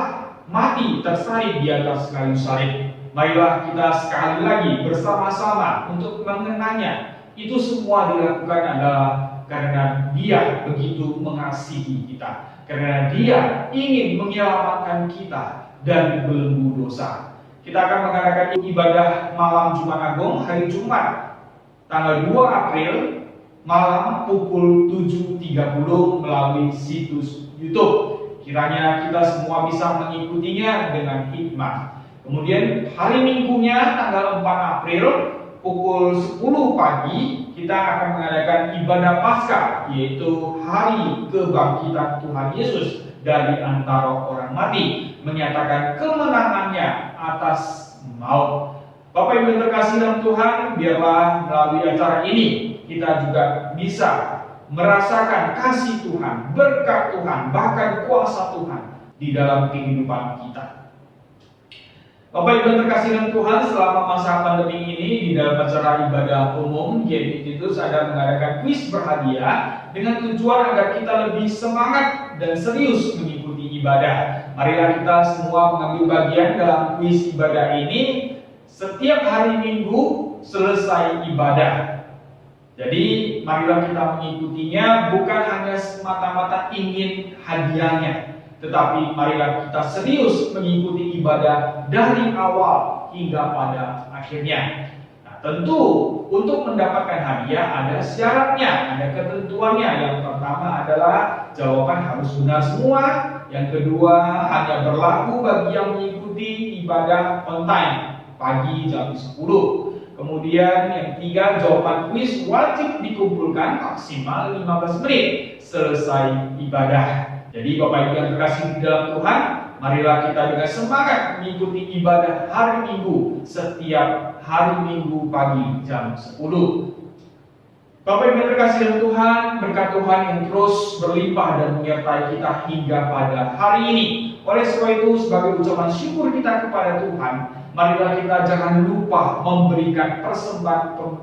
mati tersalib di atas kayu salib? Marilah kita sekali lagi bersama-sama untuk mengenangnya. Itu semua dilakukan adalah karena Dia begitu mengasihi kita, karena Dia ingin menyelamatkan kita dari belenggu dosa. Kita akan mengadakan ibadah malam Jumat Agung hari Jumat tanggal 2 April malam pukul 7.30 melalui situs YouTube. Kiranya kita semua bisa mengikutinya dengan hikmat. Kemudian hari Minggunya tanggal 4 April pukul 10 pagi kita akan mengadakan ibadah Paskah, yaitu hari kebangkitan Tuhan Yesus dari antara orang mati, menyatakan kemenangannya atas maut. Bapak Ibu terkasih dalam Tuhan, biarlah melalui acara ini kita juga bisa merasakan kasih Tuhan, berkat Tuhan, bahkan kuasa Tuhan di dalam kehidupan kita. Bapak Ibu terkasih dalam Tuhan, selama masa pandemi ini di dalam acara ibadah umum GMI Titus ada mengadakan kuis berhadiah dengan tujuan agar kita lebih semangat dan serius mengikuti ibadah. Marilah kita semua mengambil bagian dalam kuis ibadah ini setiap hari Minggu selesai ibadah. Jadi marilah kita mengikutinya bukan hanya semata-mata ingin hadiahnya, tetapi marilah kita serius mengikuti ibadah dari awal hingga pada akhirnya. Nah, tentu untuk mendapatkan hadiah ada syaratnya, ada ketentuannya. Yang pertama adalah jawaban harus benar semua. Yang kedua hanya berlaku bagi yang mengikuti ibadah on time pagi jam 10. Kemudian yang ketiga, jawaban kuis wajib dikumpulkan maksimal 15 menit selesai ibadah. Jadi Bapak Ibu yang terkasih di dalam Tuhan, marilah kita dengan semangat mengikuti ibadah hari Minggu setiap hari Minggu pagi jam 10. Bapak Ibu yang terkasih dalam Tuhan, berkat Tuhan yang terus berlimpah dan menyertai kita hingga pada hari ini. Oleh sebab itu, sebagai ucapan syukur kita kepada Tuhan, marilah kita jangan lupa memberikan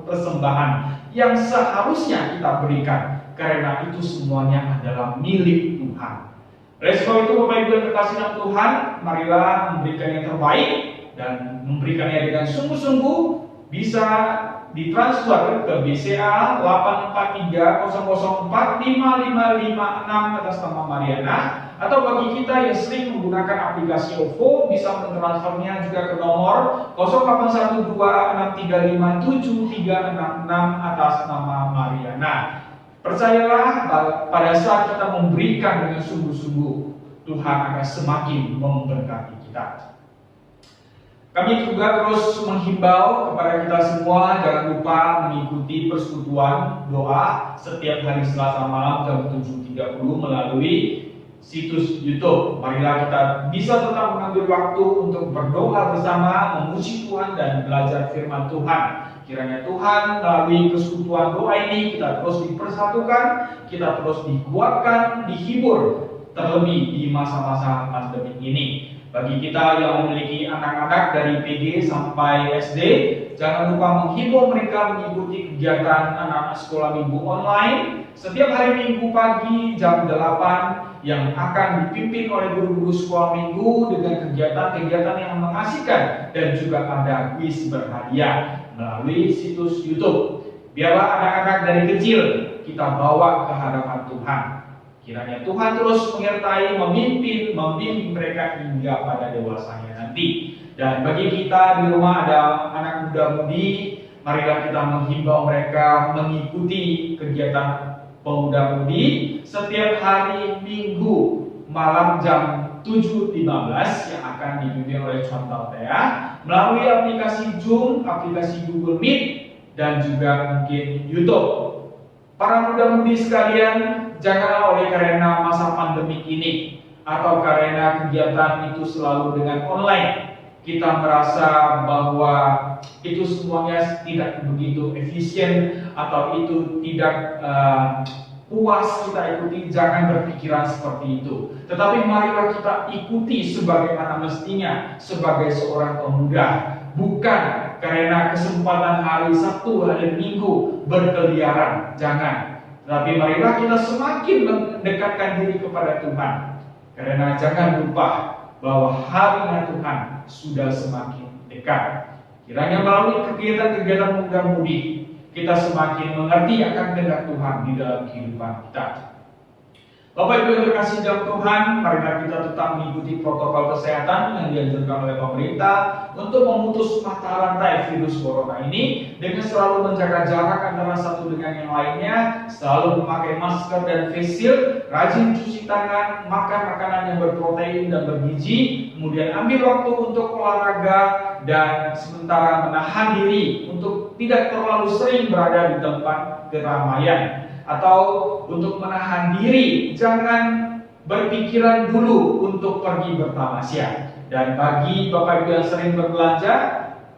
persembahan yang seharusnya kita berikan, karena itu semuanya adalah milik Tuhan. Oleh sebab itu, Bapak Ibu yang terkasih dalam Tuhan, marilah memberikan yang terbaik dan memberikannya dengan sungguh-sungguh. Bisa ditransfer ke BCA 84300455556 atas nama Mariana, atau bagi kita yang sering menggunakan aplikasi OVO bisa mentransfernya juga ke nomor 0812635736 atas nama Mariana. Percayalah, pada saat kita memberikan dengan sungguh-sungguh, Tuhan akan semakin memberkati kita. Kami juga terus menghimbau kepada kita semua, jangan lupa mengikuti persekutuan doa setiap hari Selasa malam jam 7.30 melalui situs YouTube. Marilah kita bisa tetap mengambil waktu untuk berdoa bersama, memuji Tuhan dan belajar firman Tuhan. Kiranya Tuhan melalui persekutuan doa ini kita terus dipersatukan, kita terus dikuatkan, dihibur, terlebih di masa-masa pandemi ini. Bagi kita yang memiliki anak-anak dari PG sampai SD, jangan lupa menghimbau mereka mengikuti kegiatan anak sekolah minggu online setiap hari Minggu pagi jam 8 yang akan dipimpin oleh guru-guru sekolah minggu dengan kegiatan-kegiatan yang mengasihkan, dan juga ada kuis berhadiah melalui situs YouTube. Biarlah anak-anak dari kecil kita bawa ke hadapan Tuhan. Kiranya Tuhan terus menyertai, memimpin mereka hingga pada dewasanya nanti. Dan bagi kita di rumah ada anak muda-mudi, marilah kita menghimbau mereka mengikuti kegiatan pemuda-mudi setiap hari Minggu malam jam 7.15 yang akan dipimpin oleh Chantal Thea melalui aplikasi Zoom, aplikasi Google Meet, dan juga mungkin YouTube. Para muda-mudi sekalian, janganlah oleh karena masa pandemi ini atau karena kegiatan itu selalu dengan online, kita merasa bahwa itu semuanya tidak begitu efisien atau itu tidak puas kita ikuti, jangan berpikiran seperti itu. Tetapi marilah kita ikuti sebagaimana mestinya sebagai seorang pemuda, bukan karena kesempatan hari Sabtu, hari Minggu berkeliaran, jangan. Tetapi marilah kita semakin mendekatkan diri kepada Tuhan, karena jangan lupa bahwa hari Tuhan sudah semakin dekat. Kiranya melalui kegiatan-kegiatan muda-mudi kita semakin mengerti akan kehendak Tuhan di dalam kehidupan kita. Bapak Ibu yang terkasih dalam Tuhan, marilah kita tetap mengikuti protokol kesehatan yang dianjurkan oleh pemerintah untuk memutus mata rantai virus corona ini dengan selalu menjaga jarak antara satu dengan yang lainnya, selalu memakai masker dan face shield, rajin cuci tangan, makan makanan yang berprotein dan bergizi, kemudian ambil waktu untuk olahraga dan sementara menahan diri untuk tidak terlalu sering berada di tempat keramaian. Atau untuk menahan diri, jangan berpikiran dulu untuk pergi bertamasya. Dan bagi Bapak Ibu yang sering berbelanja,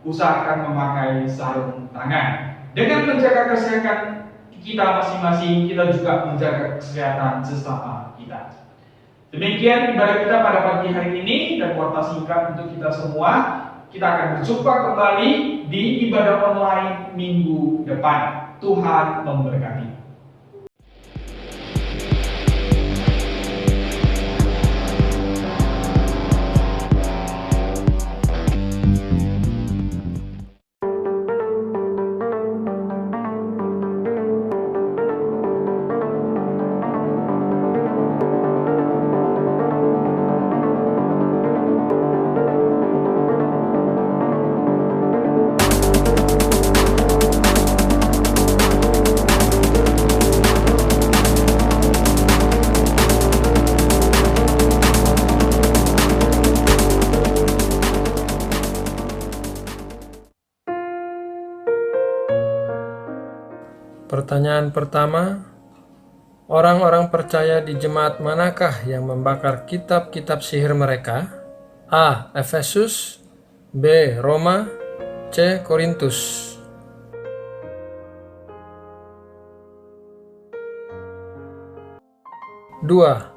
usahakan memakai sarung tangan. Dengan menjaga kesehatan kita masing-masing, kita juga menjaga kesehatan sesama kita. Demikian ibadah kita pada pagi hari ini, dan kuota singkat untuk kita semua. Kita akan berjumpa kembali di ibadah online minggu depan. Tuhan memberkati. Pertanyaan pertama, orang-orang percaya di jemaat manakah yang membakar kitab-kitab sihir mereka? A. Efesus, B. Roma, C. Korintus. Dua.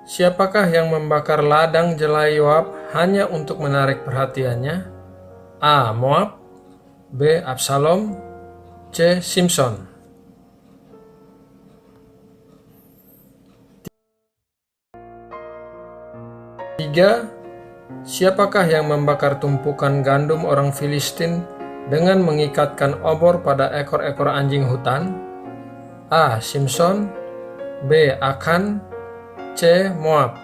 Siapakah yang membakar ladang jelai Yoab hanya untuk menarik perhatiannya? A. Moab, B. Absalom, C. Simson. 3. Siapakah yang membakar tumpukan gandum orang Filistin dengan mengikatkan obor pada ekor-ekor anjing hutan? A. Simson, B. Akan, C. Moab.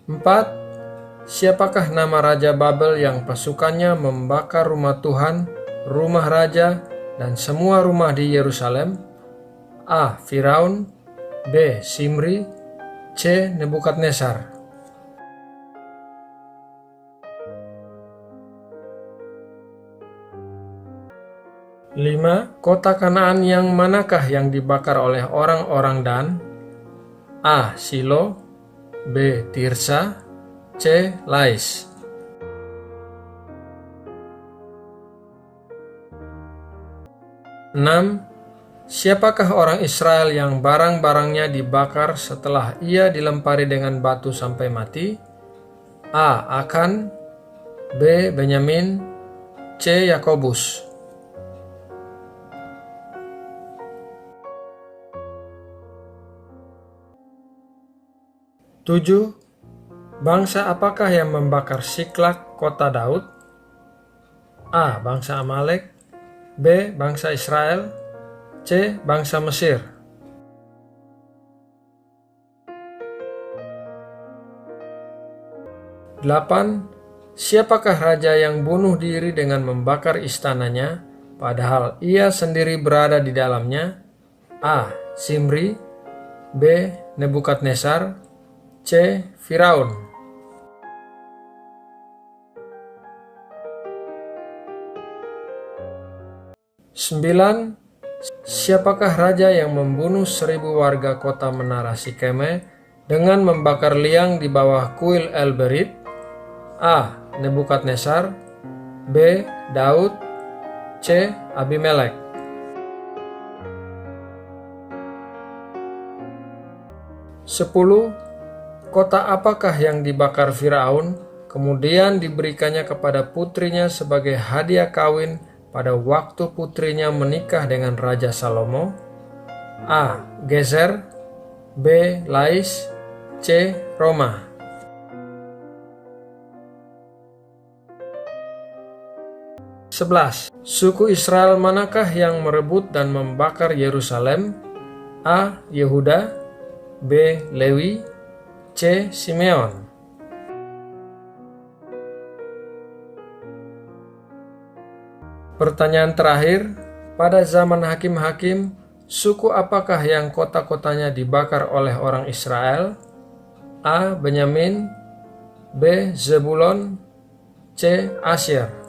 4. Siapakah nama Raja Babel yang pasukannya membakar rumah Tuhan, rumah raja, dan semua rumah di Yerusalem? A. Firaun, B. Simri, C. Nebukadnezar. 5. Kota Kanaan yang manakah yang dibakar oleh orang-orang Dan? A. Silo, B. Tirsa, C. Lais. 6. Siapakah orang Israel yang barang-barangnya dibakar setelah ia dilempari dengan batu sampai mati? A. Akan, B. Benyamin, C. Yakobus. 7. Bangsa apakah yang membakar Siklak, kota Daud? A. Bangsa Amalek, B. Bangsa Israel, C. Bangsa Mesir. 8. Siapakah raja yang bunuh diri dengan membakar istananya, padahal ia sendiri berada di dalamnya? A. Simri, B. Nebukadnezar, C. Firaun. 9. Siapakah raja yang membunuh 1000 warga kota Menara Sikeme dengan membakar liang di bawah kuil El-Berit? A. Nebukadnezar, B. Daud, C. Abimelek. Sepuluh. Kota apakah yang dibakar Firaun, kemudian diberikannya kepada putrinya sebagai hadiah kawin pada waktu putrinya menikah dengan Raja Salomo? A. Gezer, B. Lais, C. Roma. Sebelas. Suku Israel manakah yang merebut dan membakar Yerusalem? A. Yehuda, B. Lewi, C. Simeon. Pertanyaan terakhir, pada zaman hakim-hakim, suku apakah yang kota-kotanya dibakar oleh orang Israel? A. Benyamin, B. Zebulon, C. Asyer.